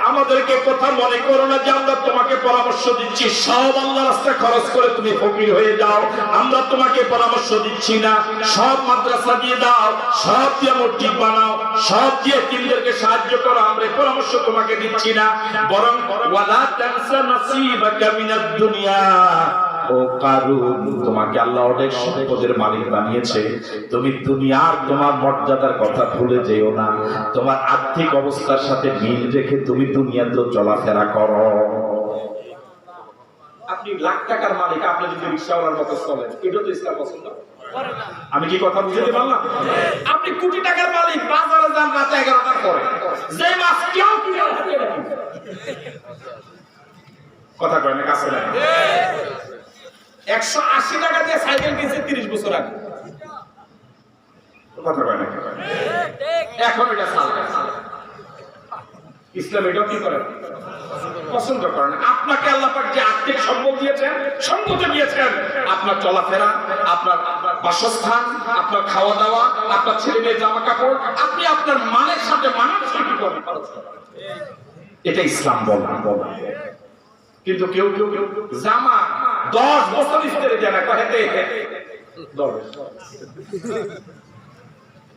আমাদেরকে কথা মনে করো না যে আমরা তোমাকে পরামর্শ দিচ্ছি সব আল্লাহর রাস্তায় খরচ করে তুমি ফকির হয়ে যাও। আমরা তোমাকে পরামর্শ দিচ্ছি না সব মাদ্রাসা দিয়ে দাও, সব দিয়ে মসজিদ বানাও, সব দিয়ে তিনদেরকে সাহায্য করো, আমরা পরামর্শ তোমাকে দিচ্ছি না। বরং ওয়ালা তানসা নাসিবাকা মিনাদ দুনিয়া। ও কারুন, তোমাকে আল্লাহ অনেক সম্পদের মালিক বানিয়েছে, তুমি দুনিয়ার তোমার মর্যাদার কথা ভুলে যেও না। তোমার আর্থিক অবস্থার সাথে মিল রেখে তুমি দুনিয়াতে চলাফেরা করো। আপনি লাখ টাকার মালিক, আপনি যদি রিক্সাওয়ালার মতো চলেন, এটা তো ইসলাম পছন্দ করে না। আমি কি কথা বুঝতে পারলাম? আপনি কোটি টাকার মালিক, বাজারে যান রাতে 11টার পরে, যে মাছ কেউ কিনে কথা কয় না, কাছে না। 180 টাকা দিয়ে সাইকেল কিনছে 30 বছর আগে, কথা কয় না। এখন এটা চালবে। ইসলাম এটাও কি করে? পছন্দ করেন। আপনাকে আল্লাহ পাক যে আর্থিক সম্পদ দিয়েছেন, সম্পদ দিয়েছেন, আপনার চলাফেরা, আপনার বাসস্থান, আপনার খাওয়া দাওয়া, আপনার ছেলে মেয়ের জামা কাপড়, আপনি আপনার মানের সাথে মানানসই কি করেন? এটা ইসলাম বলা। কিন্তু কেউ কেউ জামা 10 বছর ইস্ত্রি দেয় না, কয়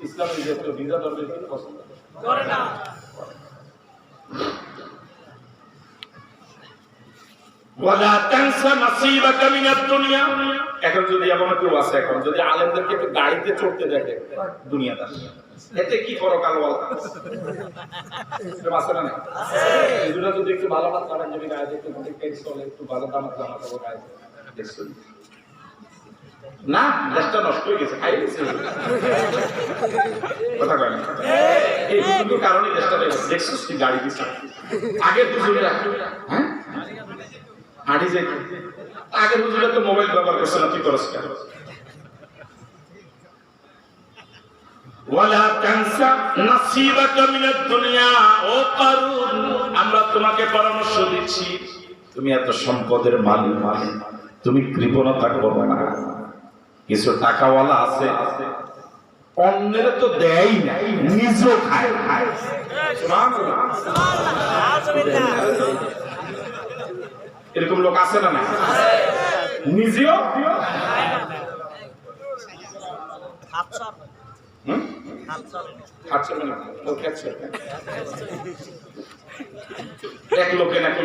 ইসলামের যে ভিজা ধর্মের পছন্দ করে না। ওয়ালা তানসা নাসিবাকা মিনাদ দুনিয়া। এখন যদি এমন কেউ আছে, এখন যদি আলেমদেরকে একটু গাড়িতে চড়তে দেখে দুনিয়াদার, এতে কি পরকাল বলা আছে না? এগুলো যদি একটু ভালো কাজ করেন, যদি গায়ে একটু চলে, একটু ভালো দাম জামা কাপড় গায়ে দেখছেন না, দেশটা নষ্ট হয়ে গেছে, খাই গেছে। কথা কয় না, এই দুটো কারণে দেশটা দেখছিস তুই গাড়ি দিচ্ছিস। আগে হুজুররা হ্যাঁ হাঁটি যাই, আগের হুজুররা তো মোবাইল ব্যবহার করছে না, তুই করছ কেন? ওয়ালা তানসা নাসিবাকা মিনাদ দুনিয়া। ও কারুন, আমরা তোমাকে পরামর্শ দিচ্ছি, তুমি এত সম্পদের মালিক, তুমি কৃপণতা করো না। কিছু টাকাওয়ালা আছে, অন্যের তো দেয় না, নিজেও খায়। এরকম লোক আছে না? নিজেও এক লোকে নাকি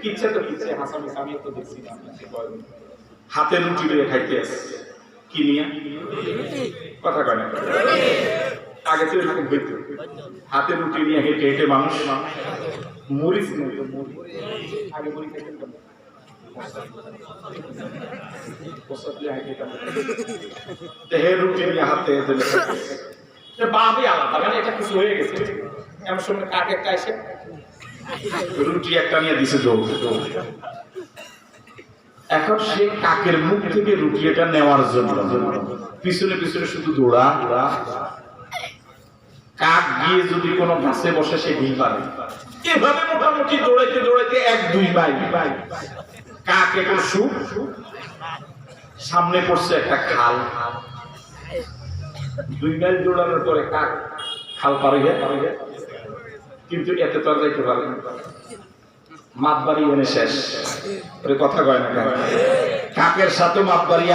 ইচ্ছে তো ইচ্ছে হাসামিস, আমি তো দেখছি হাতে রুটি দিয়ে খাইতে আসে, কি নিয়ে কথা কয় না? আগে তো এরকম হইত, হাতে রুটি নিয়ে হেঁটে হেঁটে মানুষ মরিচ আগে মরি খাইতেন, রুটি নিয়ে হাতে বাবে আলাদা, মানে এটা কিছু হয়ে গেছে। এমন সময় কাক একটা এসে রুটি একটা নিয়ে দিছে দৌড়। এখন সে কাকের মুখ থেকে রুটি এটা নেওয়ার জন্য পিছনে পিছনে শুধু দৌড়া। কাক গিয়ে যদি কোনো গাছে বসে সে ডিম পারে, এভাবে মোটামুটি দৌড়াইতে দৌড়াইতে 1-2 মাইল কাক এখন সামনে পড়ছে একটা খাল। 2 মাইল দৌড়ানোর পরে কাক খাল পার হয়ে, কিন্তু এতে তো আর যাইতে পারে না, মাতবাড়ি এনে শেষ। কথা কয় না, কাকের সাথে মাতবাড়ি।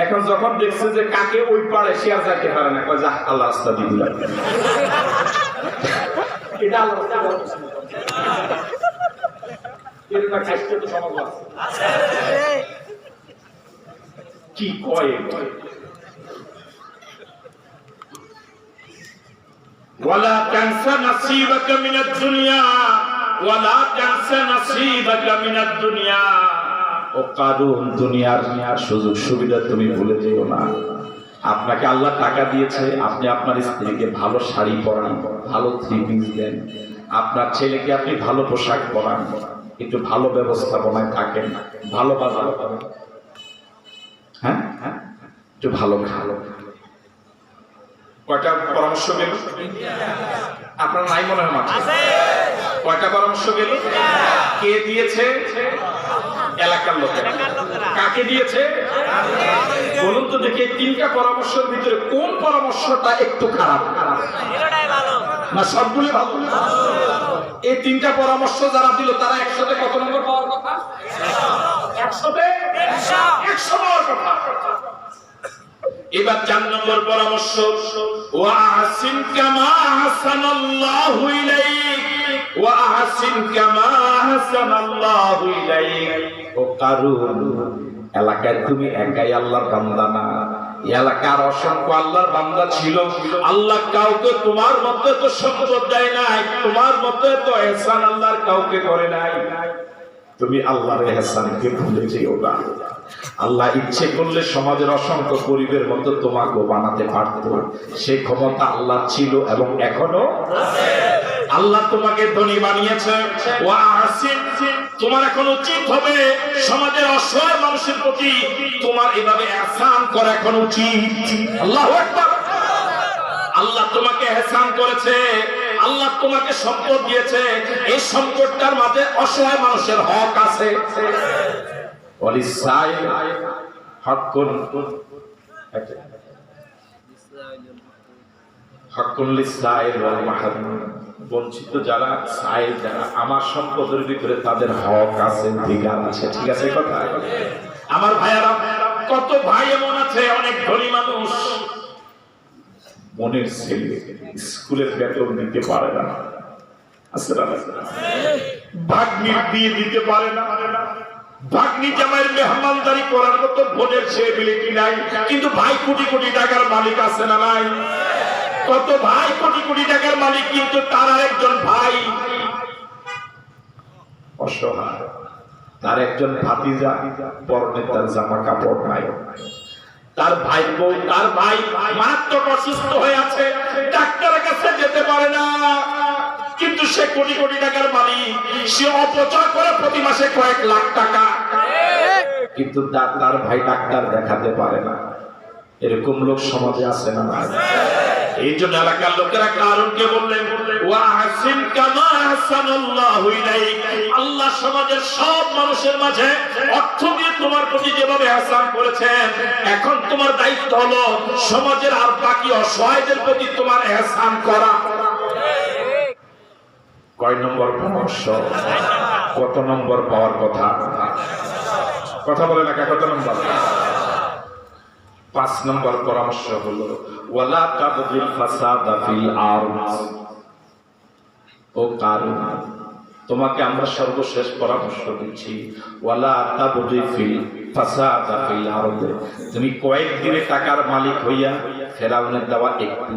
এখন যখন দেখছে যে কাকে ওই পারে, সে আর যাইতে পারে না, কয় যা আল্লাহ রাস্তা দিয়ে দিলাম। এটা আল্লাহ কি কয়? ওয়ালা তানসা নাসিবাকা মিনাদ দুনিয়া, ওয়ালা তানসা নাসিবাকা মিনাদ দুনিয়া। ও কারুন, দুনিয়ার সুযোগ সুবিধা তুমি ভুলে যেও না। আপনাকে আল্লাহ টাকা দিয়েছে, আপনি আপনার স্ত্রীকে ভালো শাড়ি পরান, ভালো 3 পিস দেন, আপনার ছেলেকে আপনি ভালো পোশাক পরান, একটু ভালো ব্যবস্থাপনায় থাকেন, ভালো বাজার পাবেন, হ্যাঁ একটু ভালো ভালো। কয়টা পরামর্শ গেল আপনার? নাই মনে হয় মাত্র। কয়টা পরামর্শ গেল? কে দিয়েছে? এলাকার লোকেরা। কাকে দিয়েছে বলুন তো দেখি? 3টা পরামর্শের ভিতরে কোন পরামর্শটা একটু খারাপ না সবগুলো ভালো? এই 3টা পরামর্শ যারা দিল তারা একসাথে কত নম্বর পাওয়ার কথা? 100 পাওয়ার কথা। এবার 4 নম্বর পরামর্শ, ওয়া আহসিন কামা আহসানাল্লাহু ইলাইক, ওয়া আহসিন কামা আহসানাল্লাহু ইলাইক। ও কারুন, এলাকায় তুমি একাই আল্লাহর বান্দা না, এলাকার অসংখ্য আল্লাহর বান্দা ছিল। আল্লাহ কাউকে তোমার মতো তো সম্পদ দেয় নাই, তোমার মতো তো ইহসান আল্লাহর কাউকে করে নাই। তুমি আল্লাহর ইহসানকে ভুলে যেও না। আল্লাহ ইচ্ছে করলে সমাজের অসংখ্য গরিবের মতো তোমাকেও বানাতে পারত, সেই ক্ষমতা আল্লাহ ছিল এবং এখনো আছে। আল্লাহ তোমাকে ধনী বানিয়েছে। ওয়া আহসিন, তোমার এখন উচিত হবে সমাজের অসহায় মানুষের প্রতি তোমার এভাবে ইহসান করা এখন উচিত। আল্লাহু আকবার। আল্লাহ তোমাকে ইহসান করেছে, আল্লাহ তোমাকে সম্পদ দিয়েছে, এই সম্পদটার মাঝে অসহায় মানুষের হক আছে। ওয়ালিসাইল হাক্কুন, হাক্কুন লিসাইল ওয়াল মাহরুম, বঞ্চিত যারা, সাইল যারা, আমার সম্পদের ভিতরে তাদের হক আছে, অধিকার আছে। ঠিক আছে কথা? আমার ভাইয়েরা, কত ভাই এমন আছে অনেক ধনী মানুষ, মনের ছেলে স্কুলের বেতন দিতে পারে না, ভাগ্নির বিয়ে দিতে পারে না, ভাগ্নি জামাইয়ের মেহমানদারি করার মতো বোনের সে এবিলিটি নাই, কিন্তু ভাই কোটি কোটি টাকার মালিক আছে না নাই? কত ভাই কোটি কোটি টাকার মালিক, কিন্তু তার আরেকজন ভাই অসহায়, তার একজন ভাতিজা পরনে তার জামা কাপড় নাই, তার ভাই বউ, তার ভাই মারাত্মক অসুস্থ হয়ে আছে, ডাক্তারের কাছে যেতে পারে না, কিন্তু সে কোটি কোটি টাকার মালিক, সে অপচয় করে প্রতি মাসে কয়েক লাখ টাকা, কিন্তু তার ভাই ডাক্তার দেখাতে পারে না। এরকম লোক সমাজে আছে না? এই জন্য এলাকার লোকেরা কারণকে বললেন ওয়া আহসিন কামা আহসানাল্লাহু ইলাইক, আল্লাহ সমাজের সব মানুষের মাঝে অর্থ দিয়ে তোমার প্রতি যেভাবে ইহসান করেছেন, এখন তোমার দায়িত্ব হলো সমাজের আর বাকি অসহায়দের প্রতি তোমার ইহসান করা। কয় নম্বর পরামর্শ? কত নম্বর পাওয়ার কথা? কথা বলে না, কত নম্বর? 5 নম্বর পরামর্শ হলো ওয়ালা তাবগিল ফাসাদা ফিল আরদ। ও কারুন, তোমাকে আমরা সর্বশেষ পরামর্শ দিচ্ছি, ওয়ালা তাবগি ফিল ফাসাদা ফিল আরদ। তুমি কয়েকদিনে টাকার মালিক হইয়া ফেরাউনের দেওয়া একটু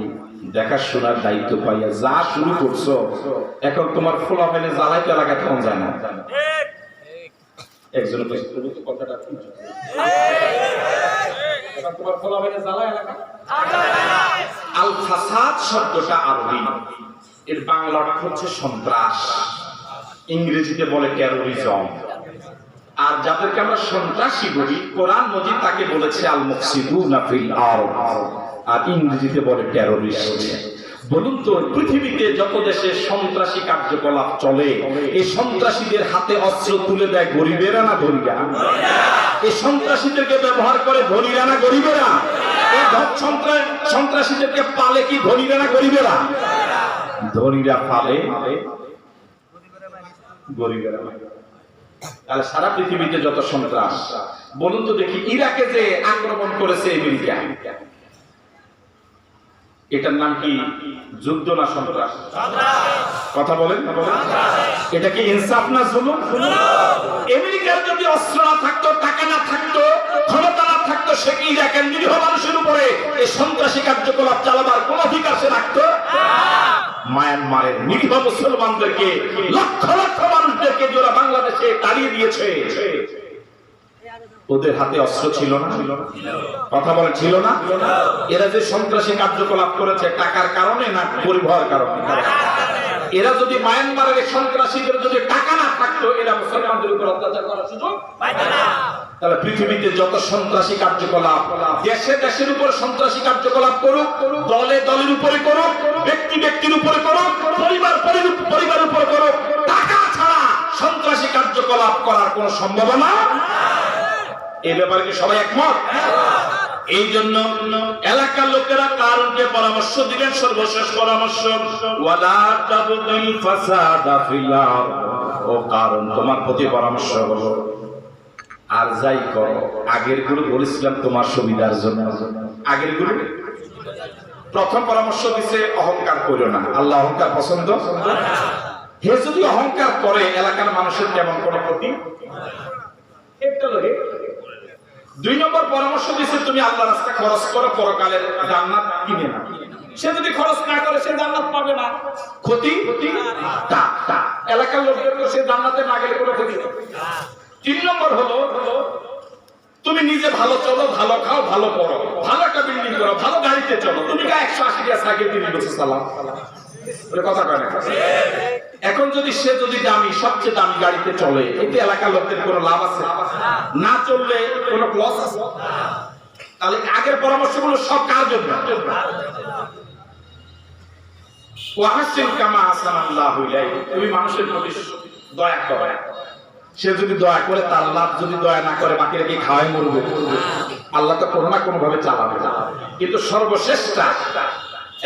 দেখাশোনার দায়িত্ব পাইয়া যা শুরু করছো, এখন তোমার ফোলা ফেলে জ্বালাইতে লাগাতে মন যায় না। একজনের কথাটা আল ফাসাদ শব্দটা আরবি, এর বাংলা অর্থ হচ্ছে সন্ত্রাস, ইংরেজিতে বলে টেরোরিজম। আর যাদেরকে আমরা সন্ত্রাসী বলি, কোরআন মজিদ তাকে বলেছে আল মুফসিদুনা ফিল আরদ, আর ইংরেজিতে বলে টেরোরিস্ট। বলুন তো, পৃথিবীতে যত দেশে সন্ত্রাসী কার্যকলাপ চলে, এই সন্ত্রাসীদের হাতে অস্ত্র তুলে দেয় গরিবেরা না ধনীরা? এই সন্ত্রাসীদেরকে ব্যবহার করে ধনীরা না গরিবেরা? এই সন্ত্রাসীদেরকে পালে কি ধনীরা না গরিবেরা? ধনীরা পালে, গরিবেরা। তাহলে সারা পৃথিবীতে যত সন্ত্রাস, বলুন তো দেখি, ইরাকে যে আক্রমণ করেছে আমেরিকা, এটার নাম কি যুদ্ধ না সন্ত্রাস? কথা বলেন, এটা কি ইনসাফ না জুলুম? আমেরিকার যদি অস্ত্র না থাকতো, টাকা না থাকতো, ক্ষমতা না থাকতো, সে কি ইরাকের নিরীহ মানুষের উপরে এই সন্ত্রাসী কার্যকলাপ চালাবার কোন অধিকার সে রাখতো? মায়ানমারের নিরীহ মুসলমানদেরকে, লক্ষ লক্ষ মানুষদেরকে যারা বাংলাদেশে তাড়িয়ে দিয়েছে, ওদের হাতে অস্ত্র ছিল না? কথা বলে ছিল না? এরা যে সন্ত্রাসী কার্যকলাপ করেছে টাকার কারণে না গরিব হওয়ার কারণে? এরা যদি মায়ানমারের সন্ত্রাসীদের যদি টাকা না থাকতো, এরা মুসলমানদের উপর অত্যাচার করার সুযোগ পাইতো না। তাহলে পৃথিবীতে যত সন্ত্রাসী কার্যকলাপ, দেশে দেশের উপর সন্ত্রাসী কার্যকলাপ করুক, দলে দলের উপরে করুক, ব্যক্তি ব্যক্তির উপরে করুক, পরিবার পরিবারের উপরে করুক, টাকা ছাড়া সন্ত্রাসী কার্যকলাপ করার কোন সম্ভাবনা? এই ব্যাপারে কি সবাই একমত? এই জন্য এলাকার লোকেরা কারণকে পরামর্শ দিলেন, সর্বশেষ পরামর্শ ওয়ালা তাবগিল ফাসাদা ফিল আরদ। ও কারণ, তোমার প্রতি পরামর্শ হলো আর যাই করো, আগের গুলো বলেছিলাম তোমার সুবিধার জন্য। আগের গুলো প্রথম পরামর্শ দিছে অহংকার করো না, আল্লাহ অহংকার পছন্দ। হে যদি অহংকার করে, এলাকার মানুষের কেমন কোনো ক্ষতি? 2 নম্বর পরামর্শ দিচ্ছে তুমি আল্লাহর রাস্তায় খরচ করো, পরকালের জান্নাত কিনে নাও। সে যদি খরচ না করে সে জান্নাত পাবে না। ক্ষতি এলাকার লোকদের তো সে জান্নাতে না গেলে কোনো ক্ষতি নেই। 3 নম্বর হলো তুমি নিজে ভালো চলো, ভালো খাও, ভালো পড়ো, ভালো একটা বিল্ডিং করো, ভালো গাড়িতে চলো। তুমি 180 টাকা সাইকেল কিনে বসে চালাও, কথা কয় না? এখন যদি সে দামি, সবচেয়ে দামি গাড়িতে চলে, এতে এলাকার লোকদের কোনো লাভ আছে? না চললে কোনো লস আছে? তাহলে আগের পরামর্শগুলো সব কার জন্য? ওয়াহসিন কামা আহসানাল্লাহু ইলাইক, তুমি মানুষের প্রতি দয়া করো। সে যদি দয়া করে তার লাভ, যদি দয়া না করে বাকিরা কি খাওয়াই মরবে? আল্লাহ তো কোনো না কোনো ভাবে চালাবে। কিন্তু সর্বশ্রেষ্ঠটা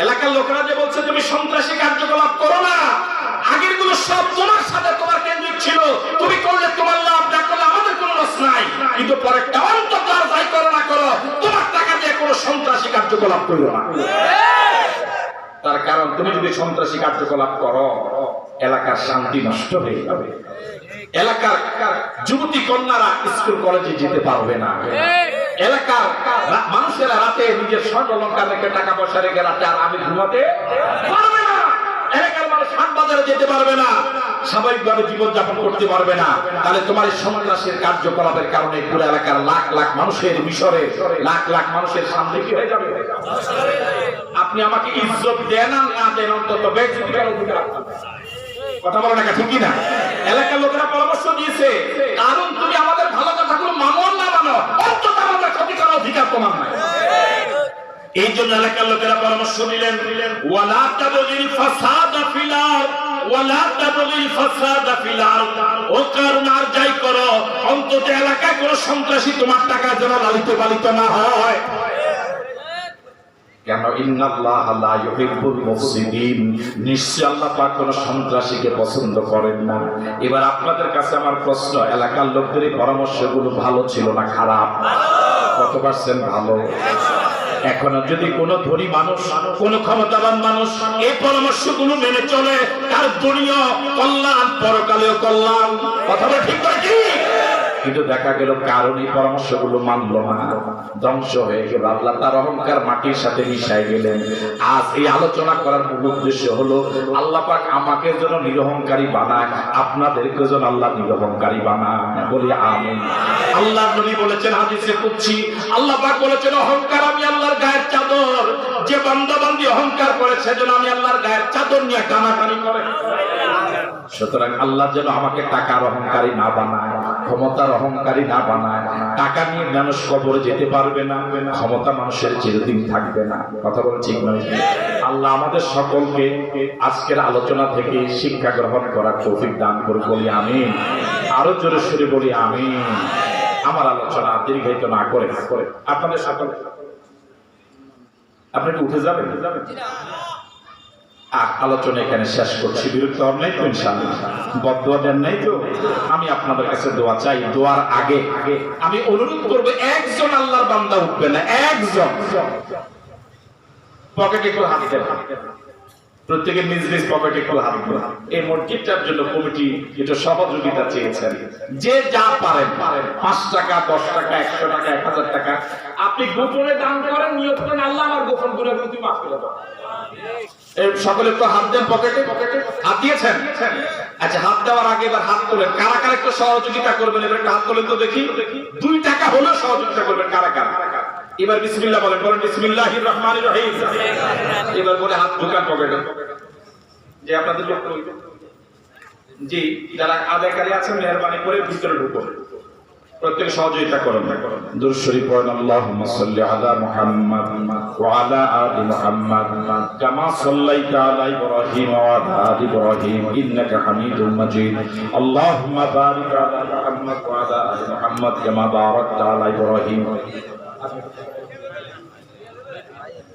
এলাকার লোকেরা যে বলছে তুমি সন্ত্রাসী কার্যকলাপ করো না, আগের গুলো সব তোমার সাথে তোমার কেন্দ্রিক ছিল, তুমি করলে তোমার লাভ, না করলে আমাদের কোনো লস নাই। কিন্তু পরে অন্তত আর যাই করো না করো, তোমার টাকা দিয়ে কোনো সন্ত্রাসী কার্যকলাপ করো না। তার কারণ তুমি যদি সন্ত্রাসী কার্যকলাপ করো, এলাকার শান্তি নষ্ট হয়ে যাবে। এলাকার যুবতী কন্যারা স্কুল কলেজে যেতে পারবে না। এলাকার মানুষেরা রাতে নিজের স্বর্ণ অলংকার রেখে, টাকা পয়সা রেখে রাতে আর আমি ঘুমাতে পারবে না। এলাকার মানুষ হাট বাজারে যেতে পারবে না, স্বাভাবিকভাবে জীবনযাপন করতে পারবে না। তাহলে তোমার এই সন্ত্রাসের কার্যকলাপের কারণে পুরো এলাকার লাখ লাখ মানুষের, মিশরে লাখ লাখ মানুষের সামনে কি হয়ে যাবে? আপনি আমাকে ইজ্জত দেন আর না দেন, অন্তত বেইজ্জতির অধিকার আছে। কথা বলো না, ঠিকই না? এলাকার লোকেরা পরামর্শ দিয়েছে, কারণ তুমি আমাদের ভালো কথাগুলো মানো না মানো, অন্তত আমাদের ক্ষতি করার অধিকার তোমার নাই। এই জন্য এলাকার লোকেরা পরামর্শ দিলেন, ওয়ালা তাবগিল ফাসাদা ফিল আরদ, ওয়ালা তাবগিল ফাসাদা ফিল আরদ। ও কারণ আর যাই করো, অন্তত এলাকায় কোনো সন্ত্রাসী তোমার টাকা যেন লালিত পালিত না হয়। কেন? ইন্নাল্লাহা লা ইউহিব্বুল মুফসিদিন, নিশ্চয় আল্লাহ পাক কোন সন্ত্রাসীকে পছন্দ করেন না। এবার আপনাদের কাছে আমার প্রশ্ন, এলাকার লোকদের এই পরামর্শগুলো ভালো ছিল না খারাপ? কত পার্সেন্ট ভালো? এখন যদি কোন ধনী মানুষ, কোন ক্ষমতাবান মানুষ এই পরামর্শগুলো মেনে চলে, তার দুনিয়া কল্যাণ, পরকালেও কল্যাণ। কথা বলে ঠিক করে কি? কিন্তু দেখা গেল কারণ এই পরামর্শগুলো মানল না, ধ্বংস হয়ে গেল। আল্লাহ তার অহংকার মাটির সাথে মিশাই গেলেন। আজ এই আলোচনা করার মূল উদ্দেশ্য হলো আল্লাহ পাক আমাকে যেন নিরহংকারী বানায়, আপনাদেরকে যেন আল্লাহ নিরহংকারী বানায়। বলি আমিন। আল্লাহ নবী বলেছেন হাদিসে কুদসি, আল্লাহ পাক বলেছেন অহংকার আমি আল্লাহর গায়ের চাদর, যে বান্দা বান্দি অহংকার করে সেজন্য আমি আল্লাহর গায়ের চাদর নিয়ে টানাটানি করে। সুতরাং আল্লাহ যেন আমাকে টাকার অহংকারী না বানায়, ক্ষমতার অহংকারী না বানায়। টাকা নিয়ে মানুষ কবরে যেতে পারবে না, ক্ষমতা মানুষের চিরদিন থাকবে না। কথা বলে ঠিক নয়? আল্লাহ আমাদের সকলকে আজকের আলোচনা থেকে শিক্ষা গ্রহণ করার তৌফিক দান করে। বলি আমিন। আরো জোরে সুরে বলি আমিন। আমার আলোচনা দীর্ঘায়িত না করে আপনাদের সকলে আপনি কি উঠে যাবেন? আলোচনা এখানে শেষ করছি। বিরক্ত হন নাই তো? ইনশাআল্লাহ। বদদোয়া দেন নাই তো? আমি আপনাদের কাছে দোয়া চাই। দোয়ার আগে আমি অনুরোধ করব, একজন আল্লাহর বান্দা উঠবে না, একজন পকেটে করে হাত দেন। প্রত্যেকে নিজ নিজ পকেটে করে হাত দেন। এই মসজিদটার জন্য কমিটি একটু সহযোগিতা চেয়েছেন। যে যা পারেন, 5 টাকা, 10 টাকা, 100 টাকা, 1000 টাকা, আপনি গোপনে দান করেন, নিয়ত করেন আল্লাহ আমার গোপন গুনাহগুলো তুমি মাফ করে দাও। সকলে একটু হাত দেন পকেটে। হাত দিয়েছেন? আচ্ছা, হাত দেওয়ার আগে এবার হাত তোলেন। কারা কারা একটু সহযোগিতা করবেন? এবার একটু হাত তোলেন তো দেখি। 2 টাকা হলেও সহযোগিতা করবেন। কারা কারা? এবার বিসমিল্লাহ বলেন। বিসমিল্লাহির রহমানির রহিম। এবার বলে হাত ঢোকান পকেটে। যে আপনাদের লোক, জি যারা আদায়কারী আছেন মেহেরবানি করে ভিতরে ঢুকুন। প্রত্যেকে সহযোগিতা করুন। দুরূদ শরীফ পড়েন। আল্লাহুম্মা সাল্লি আলা মুহাম্মাদ ওয়া আলা আলি মুহাম্মাদ কামা সাল্লাইতা আলা ইব্রাহিম ওয়া আলা আলি ইব্রাহিম ইন্নাকা হামিদুম মাজিদ। আল্লাহুম্মা বারিক আলা মুহাম্মাদ ওয়া আলা আলি মুহাম্মাদ কামা বারাকতা আলা ইব্রাহিম।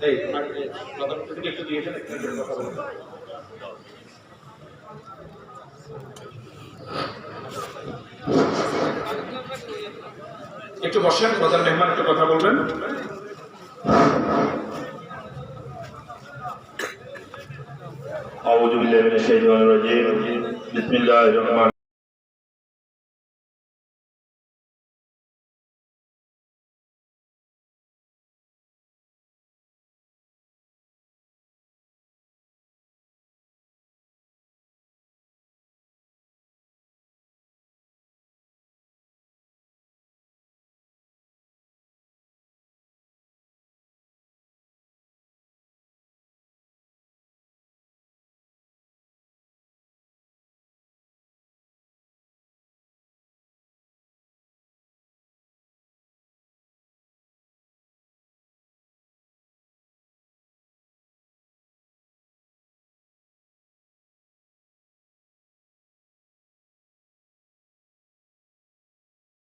এই প্রধানমন্ত্রীকে একটু দিয়ে দেন, একটু কথা বলুন। একটু বসেন, প্রধান মেহমান একটু কথা বলবেন। আউযু বিল্লাহি মিনাশ শাইতানির রাজীম। বিসমিল্লাহির রহমানির